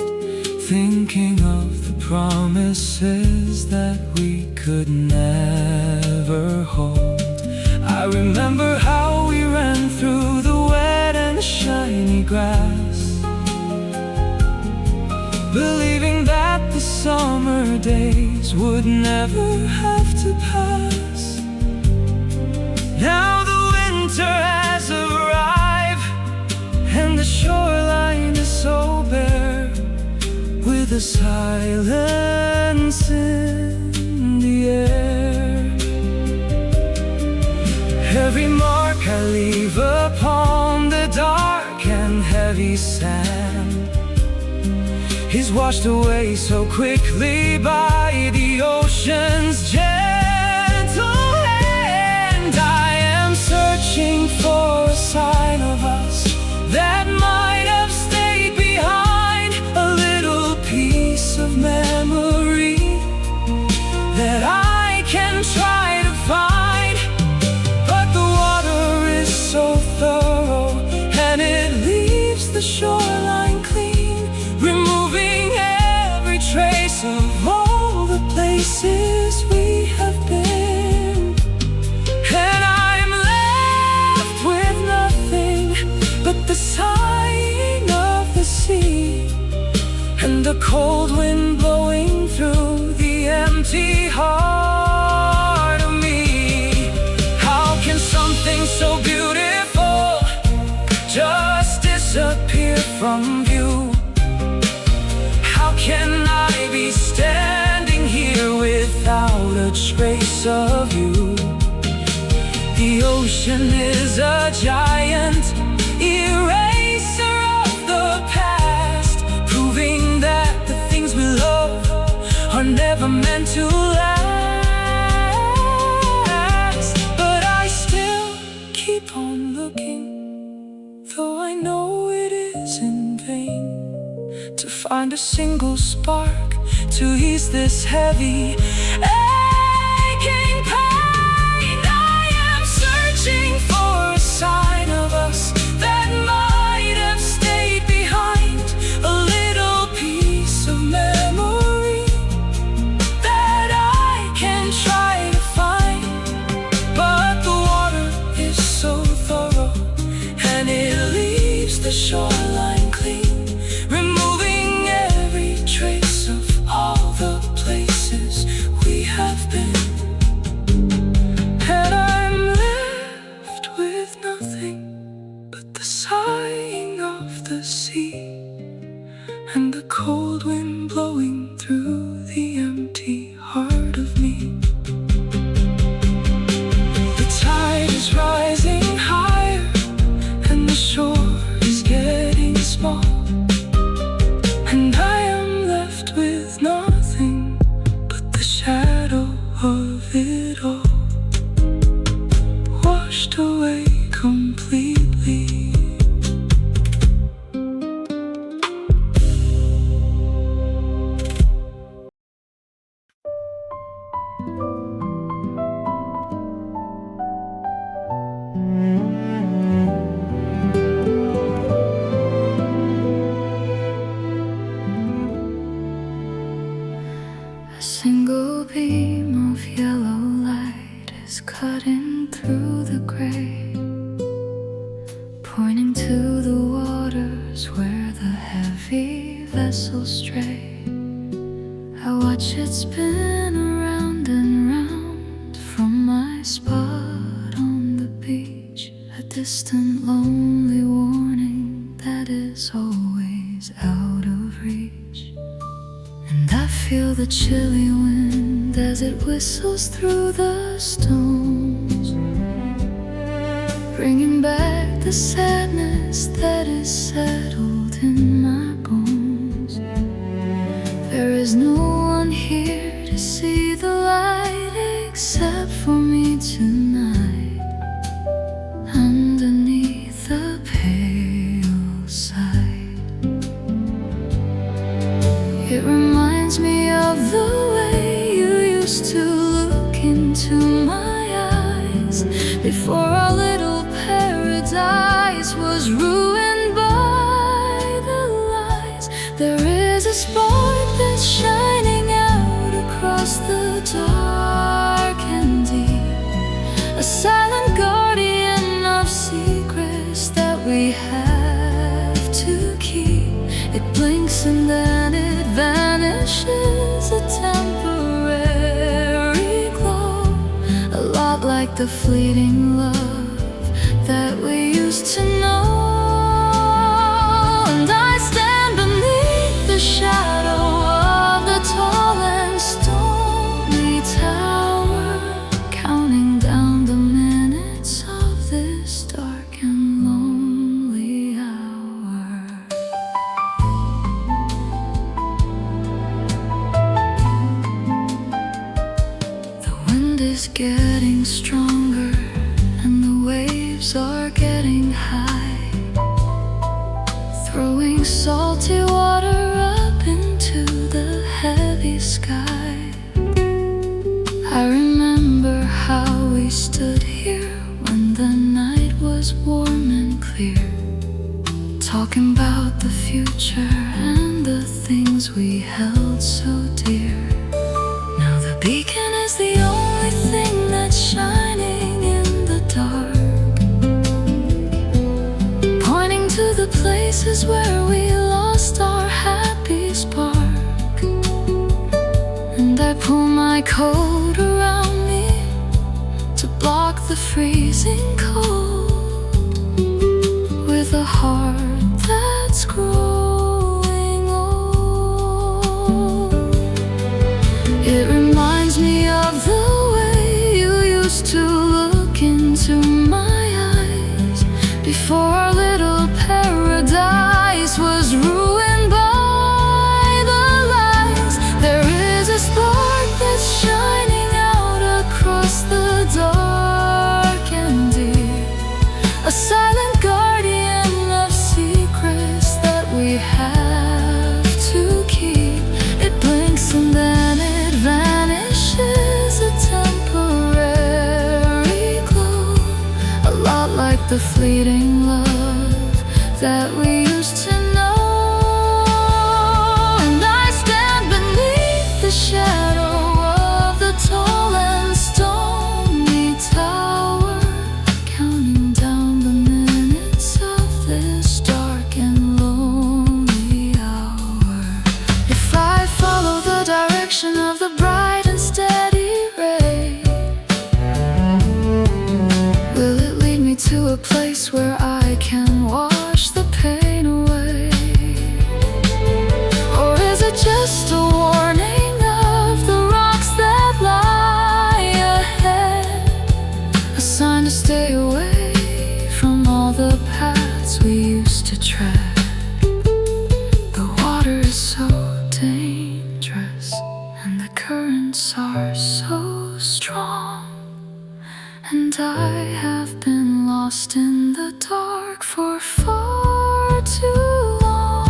thinking of the promises that we could never hold. I remember how we ran through the wet and shiny grass, believing that the summer days would never have to pass. Now the winter has arrived, and the shoreline is so bare, with a silence in the air. Every mark I leave upon the dark and heavy sand is washed away so quickly by the ocean's gentle hand. I am searching for a sign of us that might have stayed behind, a little piece of memory that I can try to find. So thorough, and it leaves the shoreline clean, removing every trace of all the places we have been. And I'm left with nothing but the sighing of the sea, and the cold wind blowing through the empty heart of me. How can something so beautiful just disappear from view? How can I be standing here without a trace of you? The ocean is a giant eraser find a single spark to ease this heavy aching pain. I am searching for a sign of us that might have stayed behind, a little piece of memory that I can try to find. But the water is so thorough and it leaves the shoreline clean, removing every trace of all the places we have been. And I'm left with nothing but the sighing of the sea and the cold wind blowing through the empty heart of me. The tide is rising higher and the shore is getting small, and I am left with nothing but the shadow of it all, washed away completely. A single beam of yellow light is cutting through the gray, pointing to the waters where the heavy vessels stray. I watch it spin around and round from my spot on the beach, a distant lonely warning that is always out of reach. And I feel the chilly wind as it whistles through the stones, bringing back the sadness that is settled in my bones. There is no one here to see the light except for me tonight, underneath the pale side. It reminds me of the way you used to look into my eyes before our little paradise was ruined by the lies. There is a spark that's shining out across the dark and deep, a silent guardian of secrets that we have to keep. It blinks and then it vanishes, a temporary glow, a lot like the fleeting love that we used to know. And I stand beneath the shadow of the tall and stony tower, counting down the minutes of this dark and lonely hour. The wind is getting stronger and the waves are getting high, throwing salty water up into the heavy sky. I remember how we stood here when the night was warm and clear, talking about the future and the things we held so dear. Now the beacon is the only thing that's shining in the dark, pointing to the places where we lost our happy spark. And I pull my coat around me to block the freezing cold, with a heart that's growing old. It reminds me of the way you used to look into my eyes before our little paradise was ruined by the lies. There is a spark that's shining out across the dark and deep, a silent guardian of secrets that we have to fleeting love that we used to know. And I stand beneath the shadow of the tall and stony tower, counting down the minutes of this dark and lonely hour. If I follow the direction of the bright and steady ray, will it lead me to a place where I can wash the pain away? Or is it just a warning of the rocks that lie ahead, a sign to stay away from all the paths we used to tread? The water is so dangerous and the currents are so strong, and I have been lost in the dark for far too long.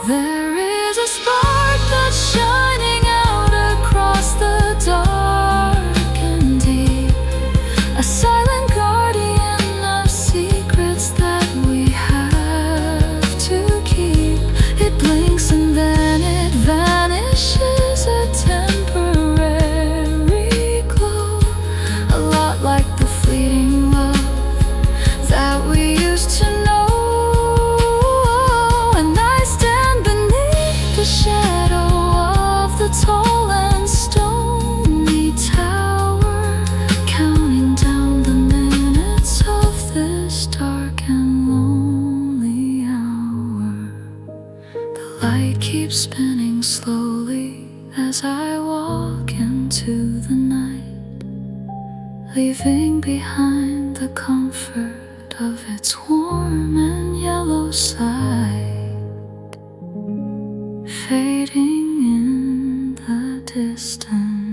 There is a spark that's shining out across the dark and deep, a silent guardian of secrets that we have to keep. It blinks and then it vanishes, a temporary glow, a lot like the fleeting love that we used to know. And I stand beneath the shadow of the tall and stony tower, counting down the minutes of this dark and lonely hour. The light keeps spinning slowly as I walk into the night, leaving behind the comfort of its warm and yellow side, fading in the distance.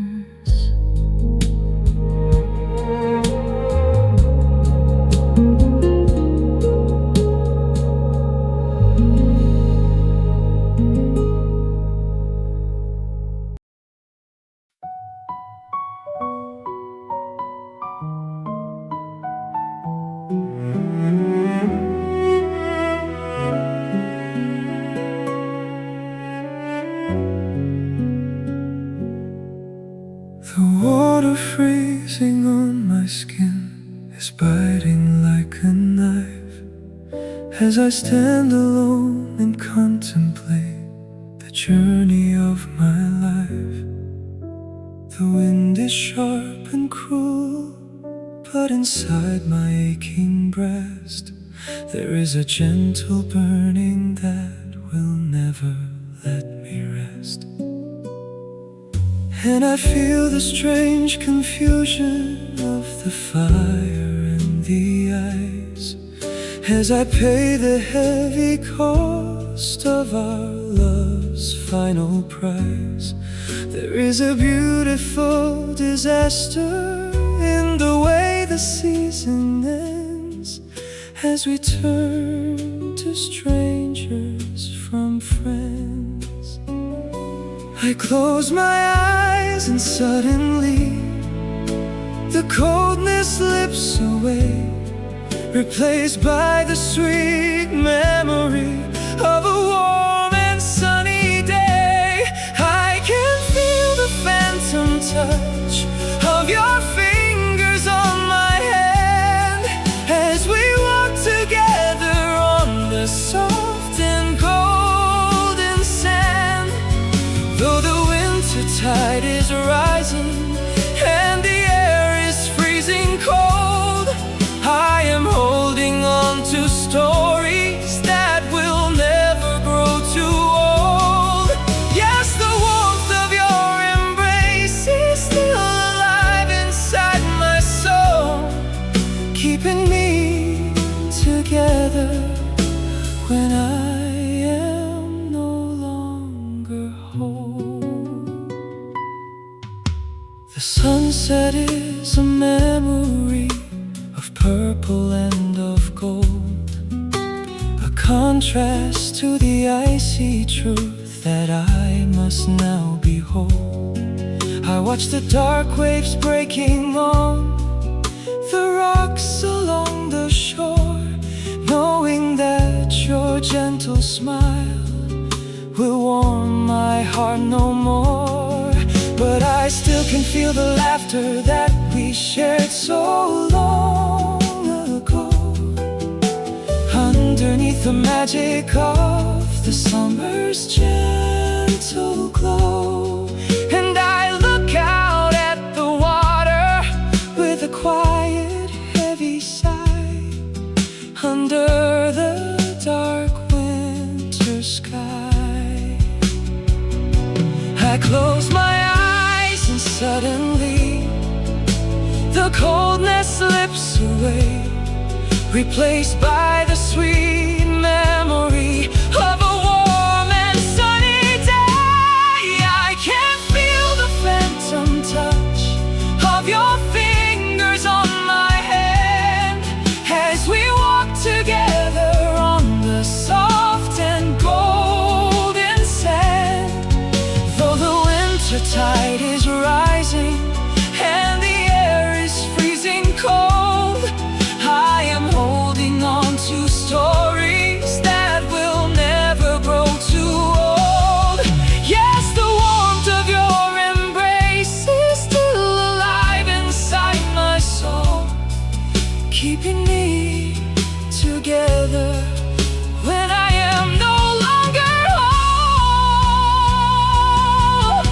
The water freezing on my skin is biting like a knife as I stand alone and contemplate the journey of my life. The wind is sharp and cruel, but inside my aching breast there is a gentle burning that will never let me rest. And I feel the strange confusion of the fire and the ice as I pay the heavy cost of our love's final price. There is a beautiful disaster in the way the season ends as we turn to strangers from friends. I close my eyes and suddenly the coldness slips away, replaced by the sweet memory of a warm and sunny day. I can feel the phantom touch of your fingers on my hand as we walk together on the soft and golden sand. Though the winter tide is rising and the air is freezing cold, I am holding on to stories that will never grow too old. Yes, the warmth of your embrace is still alive inside my soul, keeping me together when I am no longer whole. The sunset is a memory of purple and of gold, a contrast to the icy truth that I must now behold. I watch the dark waves breaking on the rocks along the shore, knowing that your gentle smile will warm my heart no more. But I still can feel the laughter that we shared so long ago, underneath the magic of the summer's gentle glow. And I look out at the water with a quiet, heavy sigh, under the dark winter sky. I close my eyes and suddenly the coldness slips away, replaced by the sweet memory of a warm and sunny day. I can feel the phantom touch of your fingers on my hand as we walk together on the soft and golden sand. Though the winter tide is rising and the air is freezing cold, I am holding on to stories that will never grow too old. Yes, the warmth of your embrace is still alive inside my soul, keeping me together when I am no longer whole.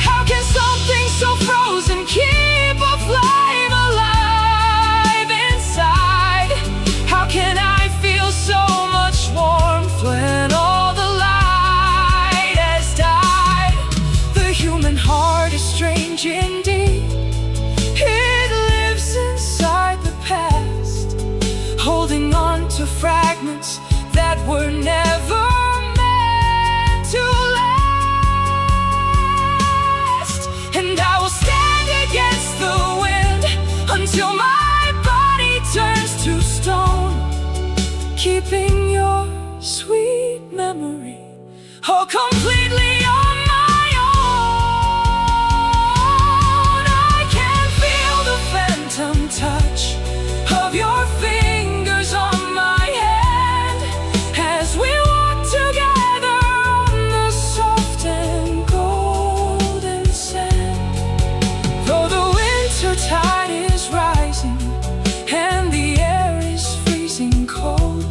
How can something so frozen keep a flame alive inside? How can I feel so much warmth when all the light has died? The human heart is strange indeed. It lives inside the past, holding on to fragments that were never meant to last. And I will stand against the wind until my body turns to stone, keeping your sweet memory oh completely on my own. I can feel the phantom touch of your fingers on my hand as we walk together on the soft and golden sand. Though the winter tide is rising and the air is freezing cold,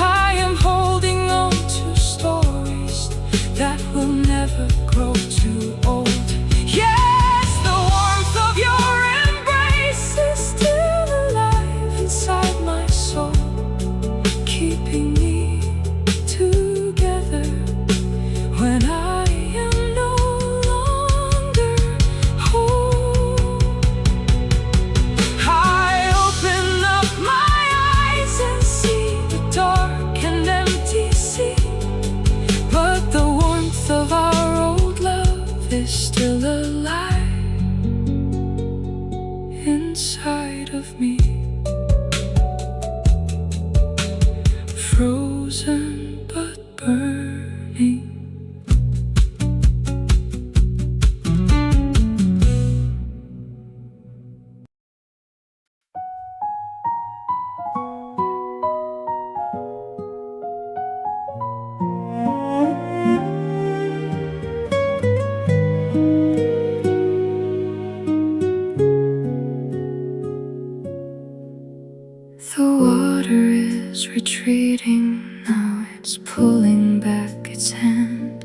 I am holding on to stories that will never grow too old. Yes, the warmth of your embrace is still alive inside my soul, keeping me together when I am no longer whole. I open up my eyes and see the dark and empty sea, but the warmth of our old love is still alive inside of me, frozen but burning. The water is retreating, now it's pulling back its hand,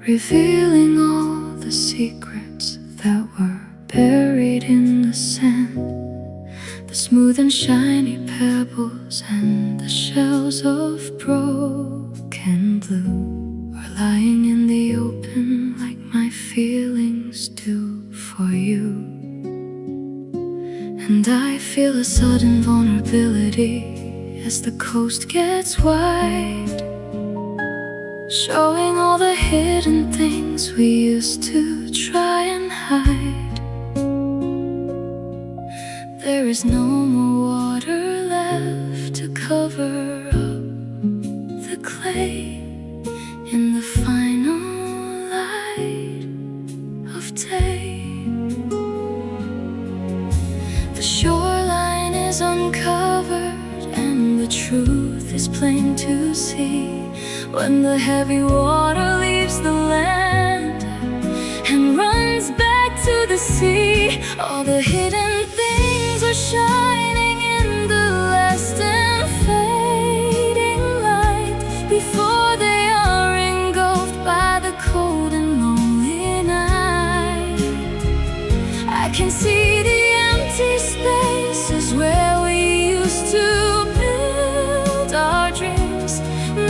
revealing all the secrets that were buried in the sand. The smooth and shiny pebbles and the shells of broken blue are lying in the open like my feelings do for you. And I feel a sudden vulnerability as the coast gets wide, showing all the hidden things we used to try and hide. There is no more water left to cover up the clay in the final light of day. The shore truth is plain to see. When the heavy water leaves the land and runs back to the sea, all the hidden things are shining in the last and fading light before they are engulfed by the cold and lonely night. I can see the empty spaces where we used to build our dreams.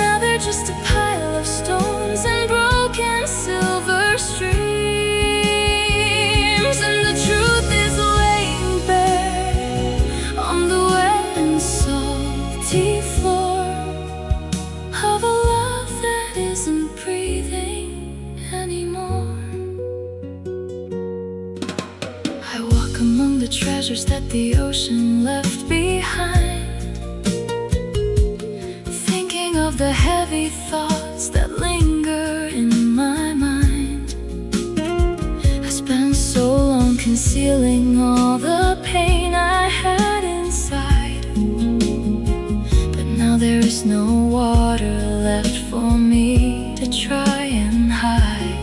Now they're just a pile of stones and broken silver streams. And the truth is laying bare on the wet and salty floor of a love that isn't breathing anymore. I walk among the treasures that the ocean left behind, thinking of the heavy thoughts that linger in my mind. I spent so long concealing all the pain I had inside, but now there is no water left for me to try and hide.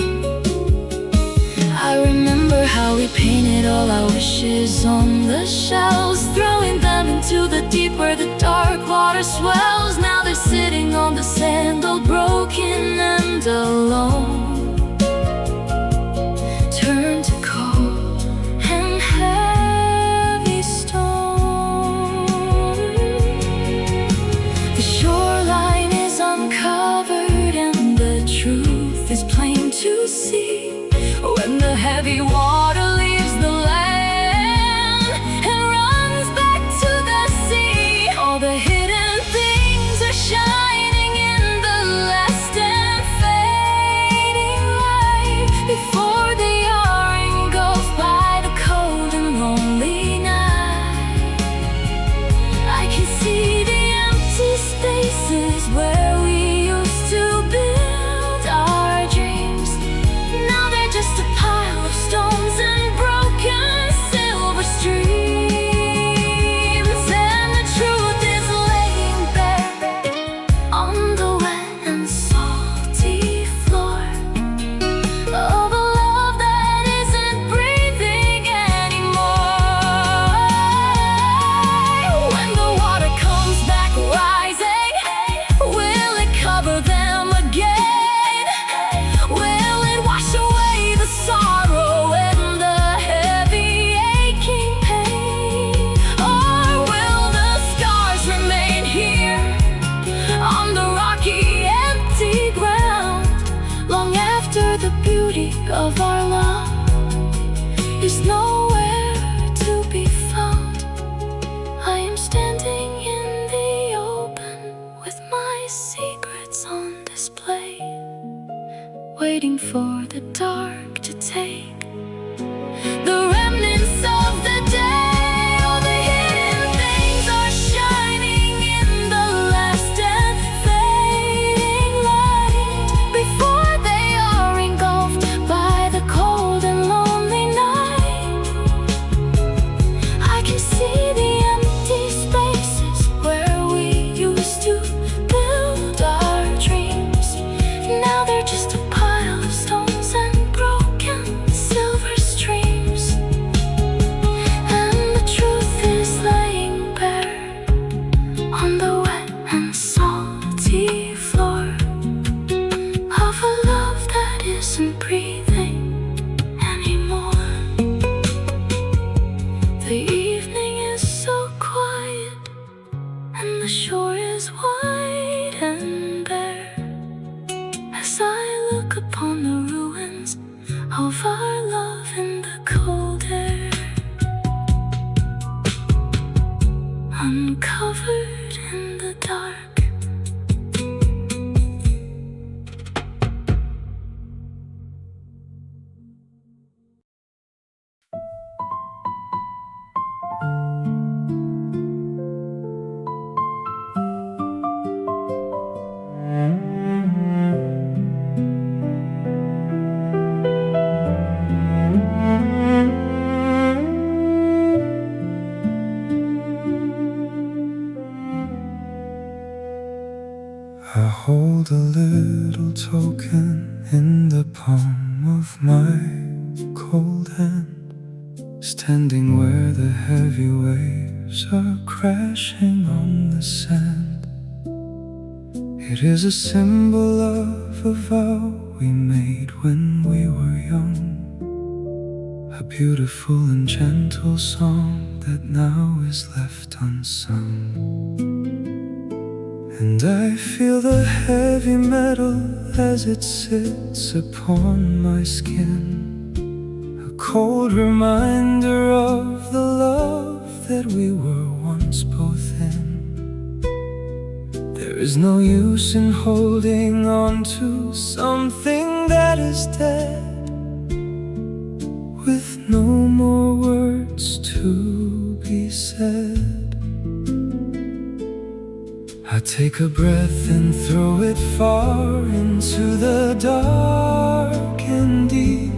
I remember how we painted all our wishes on the shelves, throwing them into the deep where the dark water swells. Now they're sitting on the sand, all broken and alone, turned to cold and heavy stone. The shoreline is uncovered and the truth is plain to see. When the heavy water leaves the land and runs back to the sea, all the hidden things are shining in the last and fading light before they are engulfed by the cold and lonely night. I can see the empty spaces where we used to build our dreams. Now they're just a pile of stones and broken silver streams. And the truth is laying bare on the wet and salty floor of a love that isn't breathing anymore. When the water comes back rising, will it cover them again? Will it wash away the sorrow and the heavy aching pain? Or will the scars remain here on the rocky empty ground long after the beauty of our love is nowhere to be found? I am standing in the open with my secrets on display, waiting for the dark to take the remnants of the day. All the hidden things are shining in the last and fading light before they are engulfed by the cold and lonely night. I can see the empty spaces where we used to build our dreams. Now they're just a pile of stones and broken silver streams. And the truth is laying bare on the wet and salty floor of a love that isn't breathing anymore. The evening is so quiet and the shore is wide and bare as I look upon the ruins of our love in the cold air, uncovered in the dark. I hold a little token in the palm of my cold hand, standing where the heavy waves are crashing on the sand. It is a symbol of a vow we made when we were young, a beautiful and gentle song that now is left unsung. And I feel the heavy metal as it sits upon my skin, a cold reminder of the love that we were once both in. There is no use in holding on to something that is dead, with no more words to be said. I take a breath and throw it far into the dark and deep,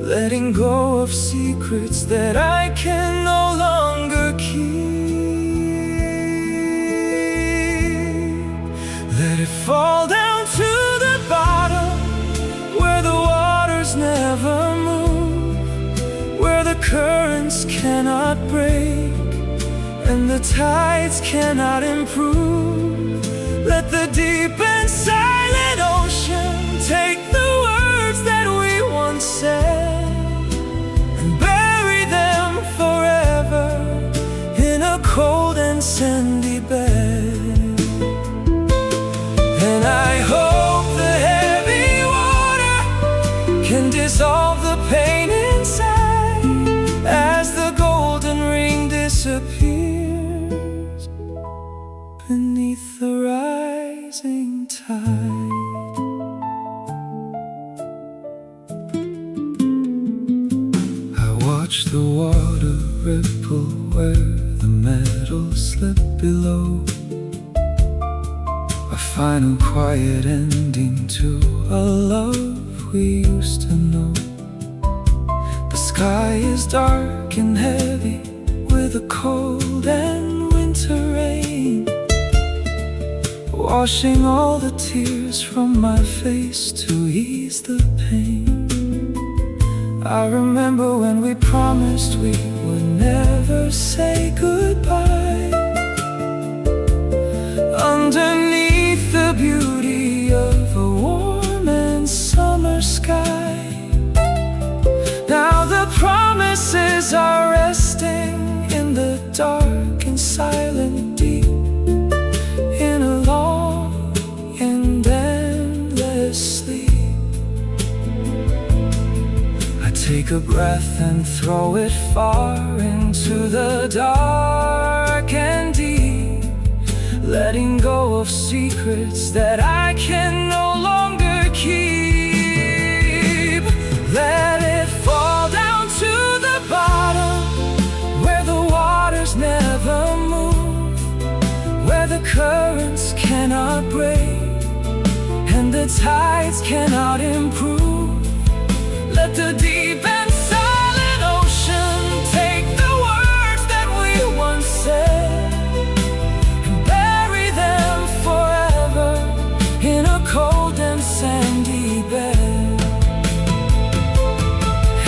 letting go of secrets that I can no longer keep. Let it fall down to the bottom, where the waters never move, where the currents cannot break and the tides cannot improve. Let the deep and silent ocean take the words that we once said and bury them forever in a cold and sandy bed. And I hope the heavy water can dissolve the pain inside as the golden ring disappears beneath the rising tide. I watch the water ripple where the metal slip below, a final quiet ending to a love we used to know. The sky is dark and heavy with a cold and winter rain, washing all the tears from my face to ease the pain. I remember when we promised we would never say goodbye, underneath the beauty of a warm and summer sky. Now the promises are resting in the dark and silent deep, in a long and endless sleep. I take a breath and throw it far into the dark and deep, letting go of secrets that I can no longer keep. Let it fall down to the bottom, where the waters never move, where the currents cannot break and the tides cannot improve. Let the deep and silent ocean take the words that we once said and bury them forever in a cold and sandy bed.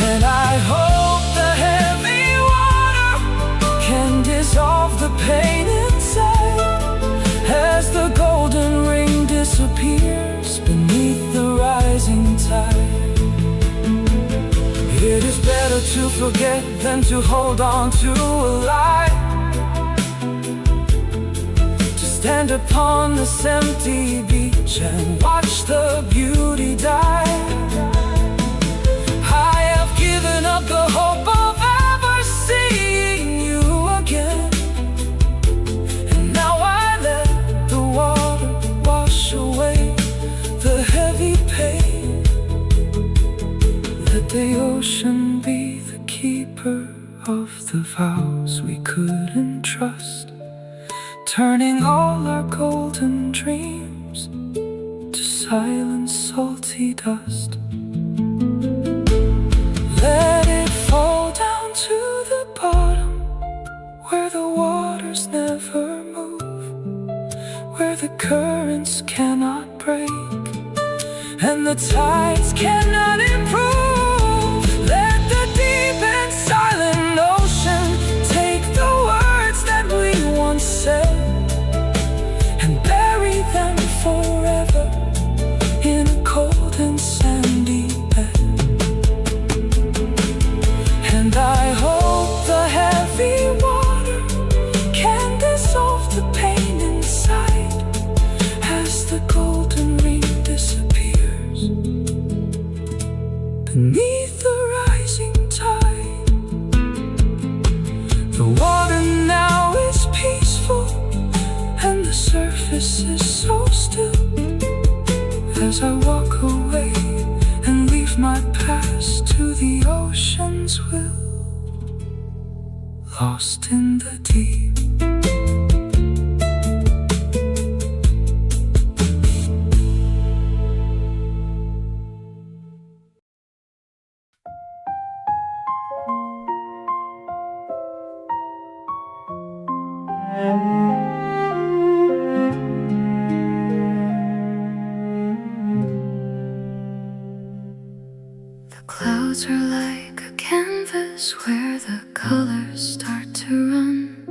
And I hope the heavy water can dissolve the pain inside as the golden ring disappears beneath the rising tide. It is better to forget than to hold on to a lie, to stand upon this empty beach and watch the beauty die. I have given up the hope of ever seeing you again, and now I let the water wash away the heavy pain. Let the ocean be the keeper of the vows we couldn't trust, turning all our golden dreams to silent salty dust. Let it fall down to the bottom, where the waters never move, where the currents cannot break and the tides cannot improve. Let the deep and silent ocean take the words that we once said and bury them forever in a cold and sandy bed. And I hope the heavy water can dissolve the pain inside as the golden ring disappears beneath the rising tide. The water now is peaceful and the surface is so still as I walk away and leave my past to the ocean's will, lost in the deep. Clouds are like a canvas where the colors start to run,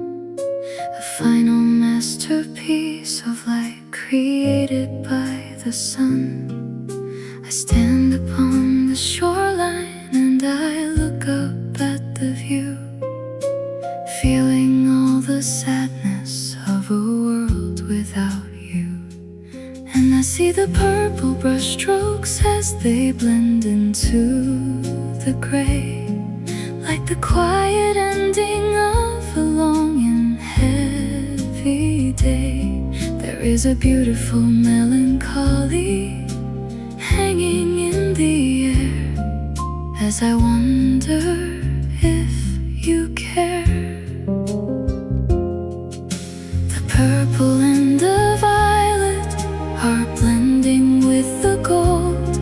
a final masterpiece of light created by the sun. I stand upon the shoreline and I look up at the view, feeling all the sadness of a world without you. And I see the purple brush strokes as they blend into the gray, like the quiet ending of a long and heavy day. There is a beautiful melancholy hanging in the air as I wonder if you care. The purple and the violet are blending with the gold,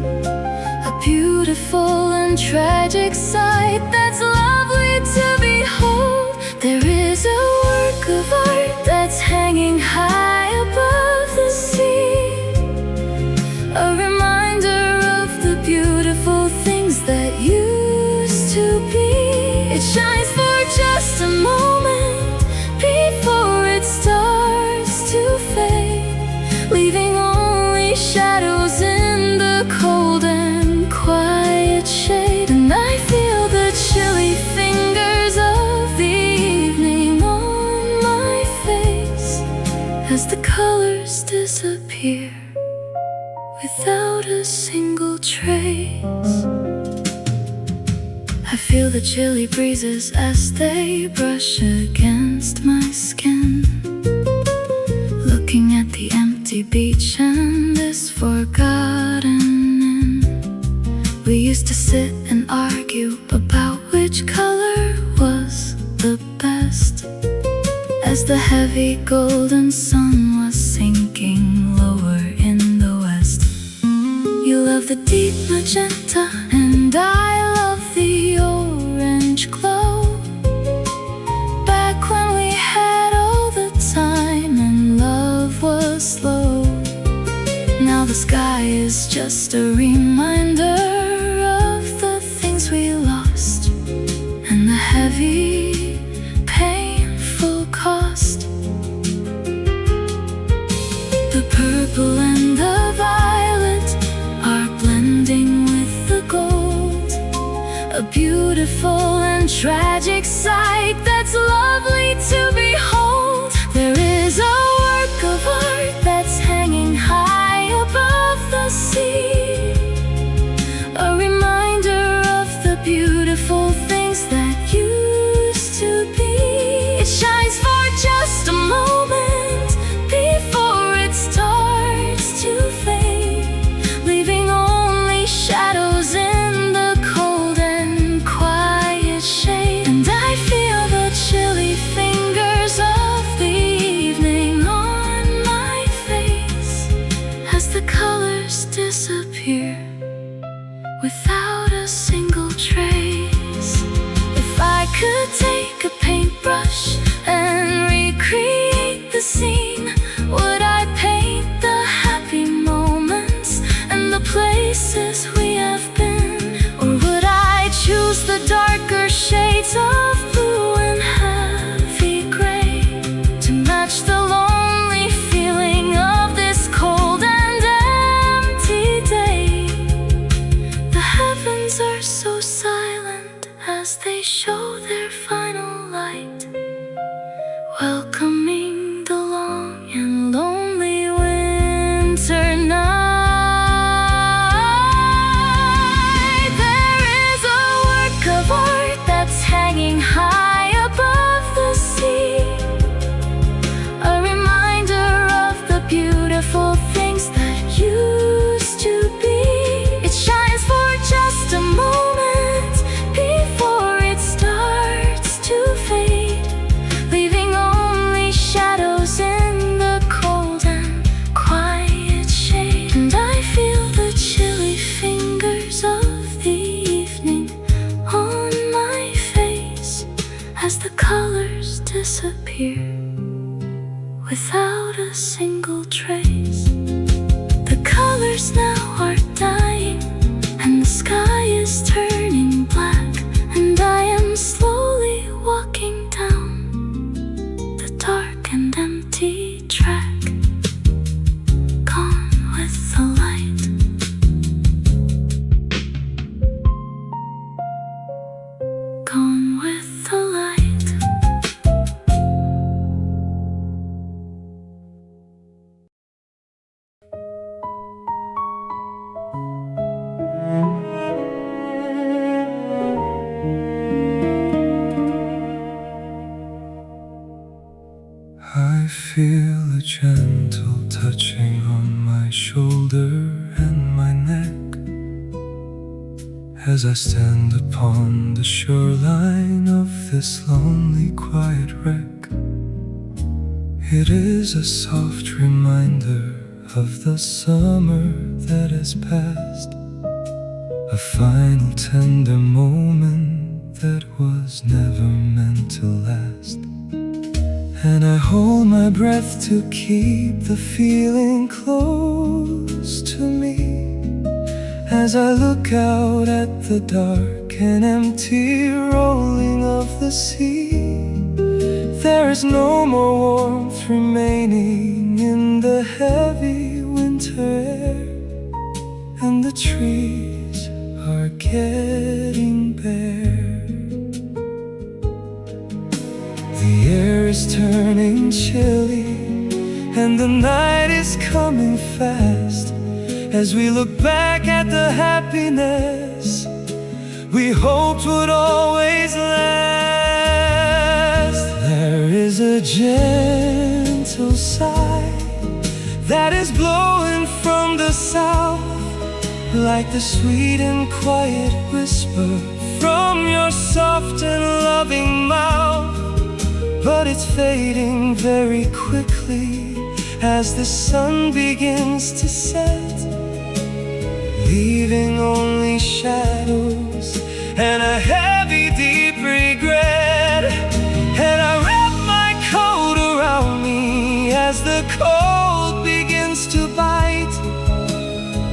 a beautiful and tragic sight that's lovely to behold. There is a work of art that's hanging high above the sea, a reminder of the beautiful things that used to be. It shines for just a moment before it starts to fade, leaving only shadows in the cold and quiet shade. And I feel the chilly fingers of the evening on my face as the colors disappear without a single trace. I feel the chilly breezes as they brush against my skin, looking at the empty beach and this forgotten inn. We used to sit and argue about which color was the best, as the heavy golden sun was sinking lower in the west. You love the deep magenta and I love the orange glow, back when we had all the time and love was slow. Now the sky is just a reminder of the things we lost and the heavy, painful cost. The purple and the violet are blending with the gold, a beautiful and tragic sight that's lovely to behold. There is a work of art that's hanging high above the sea, a reminder of the beautiful things that used to be. It shines for just a moment before it starts to fade, leaving only shadows in the cold and quiet shade. And I feel touching on my shoulder and my neck as I stand upon the shoreline of this lonely, quiet wreck. It is a soft reminder of the summer that has passed, a final tender moment that was never meant to last. And I hold my breath to keep the feeling close to me as I look out at the dark and empty rolling of the sea. There is no more warmth remaining in the heavy winter air, and the trees are getting bare. The air is turning chilly and the night is coming fast as we look back at the happiness we hoped would always last. There is a gentle sigh that is blowing from the south, like the sweet and quiet whisper from your soft and loving mouth. But it's fading very quickly as the sun begins to set, leaving only shadows and a heavy, deep regret. And I wrap my coat around me as the cold begins to bite,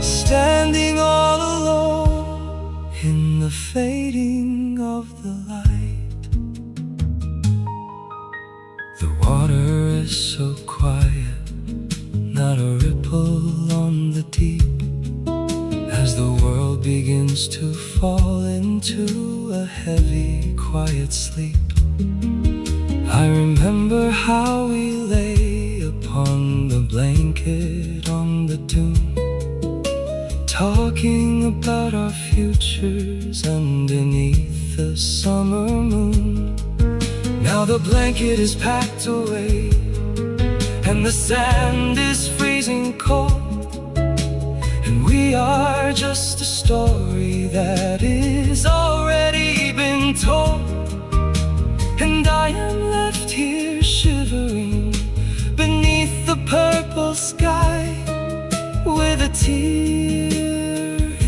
standing all alone in the fading of the light. The water is so quiet, not a ripple on the deep, as the world begins to fall into a heavy, quiet sleep. I remember how we lay upon the blanket on the dune, talking about our futures underneath the summer moon. Now the blanket is packed away and the sand is freezing cold, and we are just a story that is already been told. And I am left here shivering beneath the purple sky, with a tear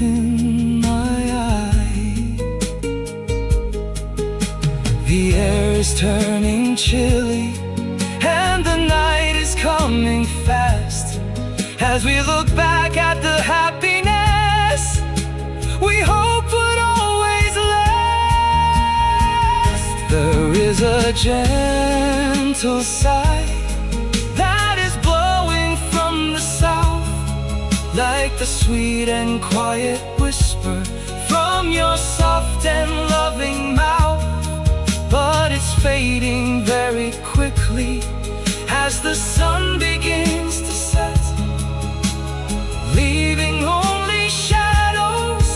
in my eye. The air is turning chilly and the night is coming fast as we look back at the happiness we hope would always last. There is a gentle sigh that is blowing from the south, like the sweet and quiet whisper from your soft and loving mouth. But it's fading very quickly as the sun begins to set, leaving only shadows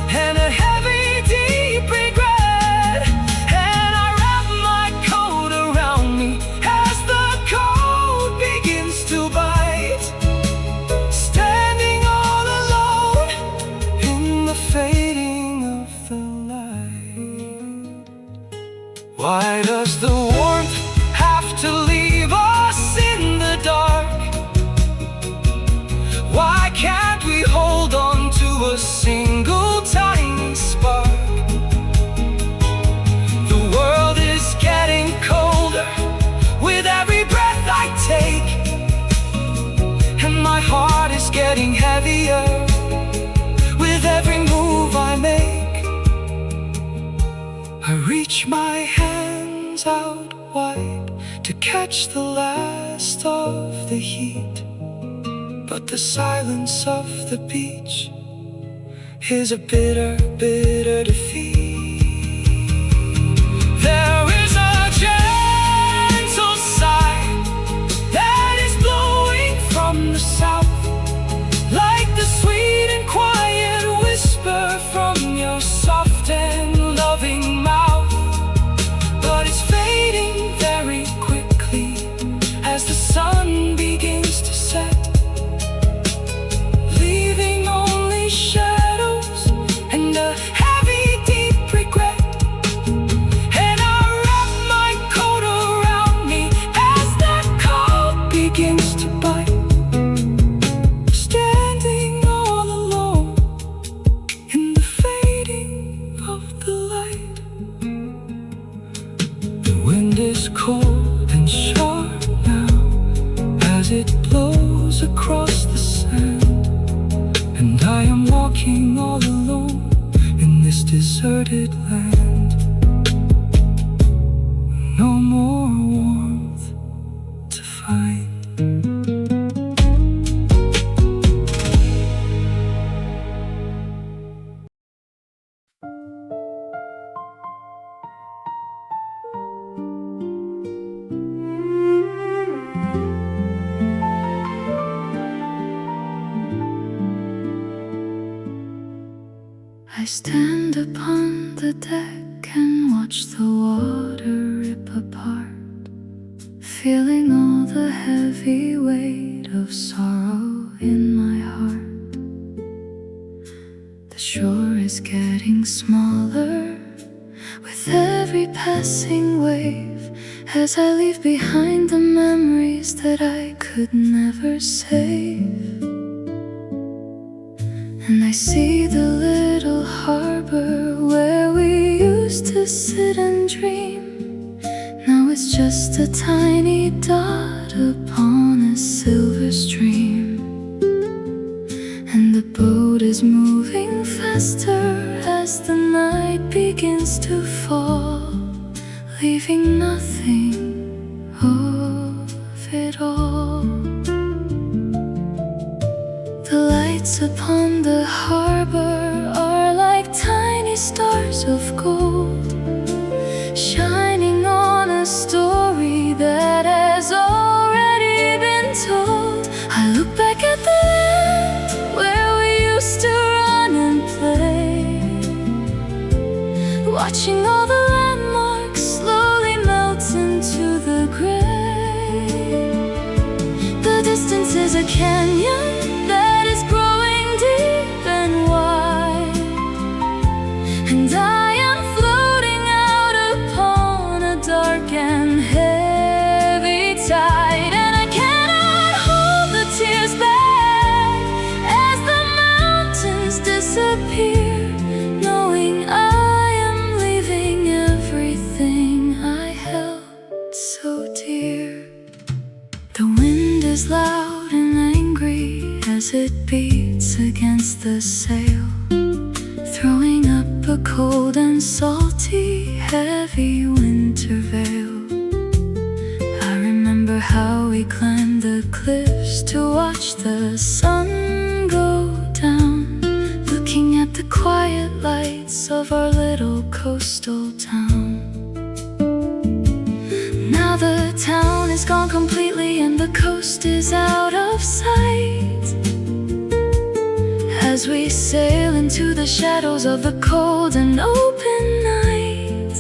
and a heavy, deep regret. And I wrap my coat around me as the cold begins to bite, standing all alone in the fading of the light. Why does the warmth have to leave us in the dark? Why can't we hold on to a single tiny spark? The world is getting colder with every breath I take, and my heart is getting heavier with every move I make. I reach my hands out wide to catch the last of the heat, but the silence of the beach is a bitter, bitter defeat. There is a gentle sigh that is blowing from the south, like the sweet and quiet whisper from your soft and loving mouth. But it's fading very quickly as the sun begins to set, goes across the sand, and I am walking all alone in this deserted land. No more warmth to find. I stand upon the deck and watch the water rip apart, feeling all the heavy weight of sorrow in my heart. The shore is getting smaller with every passing wave, as I leave behind the memories that I could never save. And I see the little harbor where we used to sit and dream. Now it's just a tiny dot upon a silver stream. And the boat is moving faster as the night begins to fall, leaving nothing of it all. The lights upon the harbor are like tiny stars of gold, shining on a story that has already been told. I look back at the land where we used to run and play, watching all the landmarks slowly melt into the gray. The distance is a canyon that is growing deep and wide, and I am floating out upon a dark and heavy tide. And I cannot hold the tears back as the mountains disappear, knowing I am leaving everything I held so dear. The wind is loud and angry as it beats against the sail, throwing up a cold and salty, heavy winter veil. I remember how we climbed the cliffs to watch the sun go down, looking at the quiet lights of our little coastal town. Now the town is gone completely and the coast is out of sight, as we sail into the shadows of the cold and open night.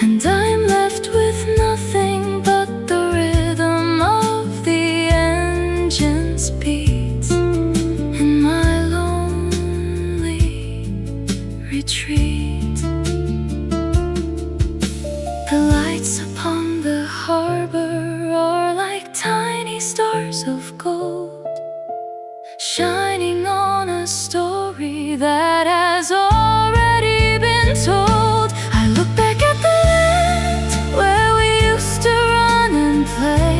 And I'm left with nothing but the rhythm of the engine's beat in my lonely retreat. The lights upon the harbor are like tiny stars of gold, shining on a story that has already been told. I look back at the land where we used to run and play,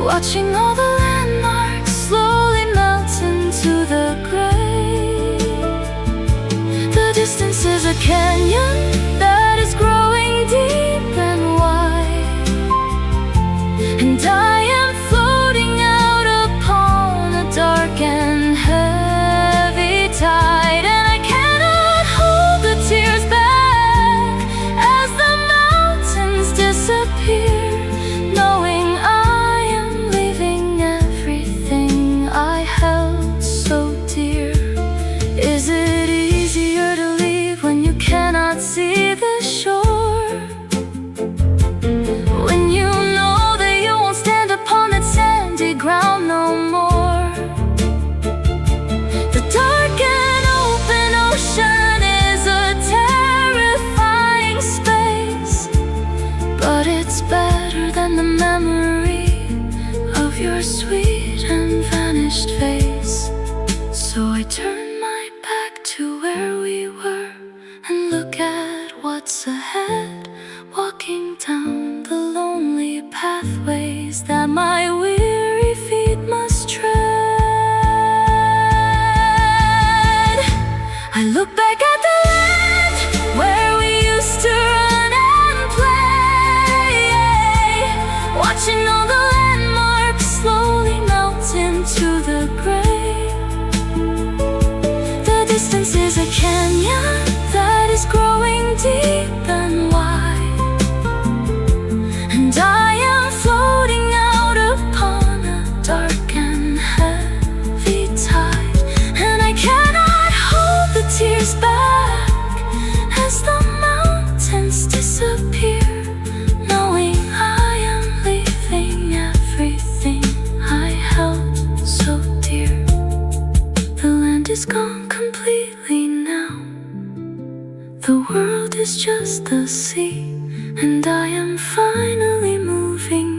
watching all the landmarks slowly melt into the gray. The distance is a canyon that is growing deep and wide, and I am floating out upon a dark and heavy tide. And I cannot hold the tears back as the mountains disappear, knowing I am leaving everything I held so dear. Is it easier to leave when you cannot see the shore, when you know that you won't stand upon that sandy ground no more? The dark and open ocean is a terrifying space, but it's better than the memory of your sweet and vanished face. So I turn my back to where we were and look at what's ahead, walking down the lonely pathways that my The world is just the sea, and I am finally moving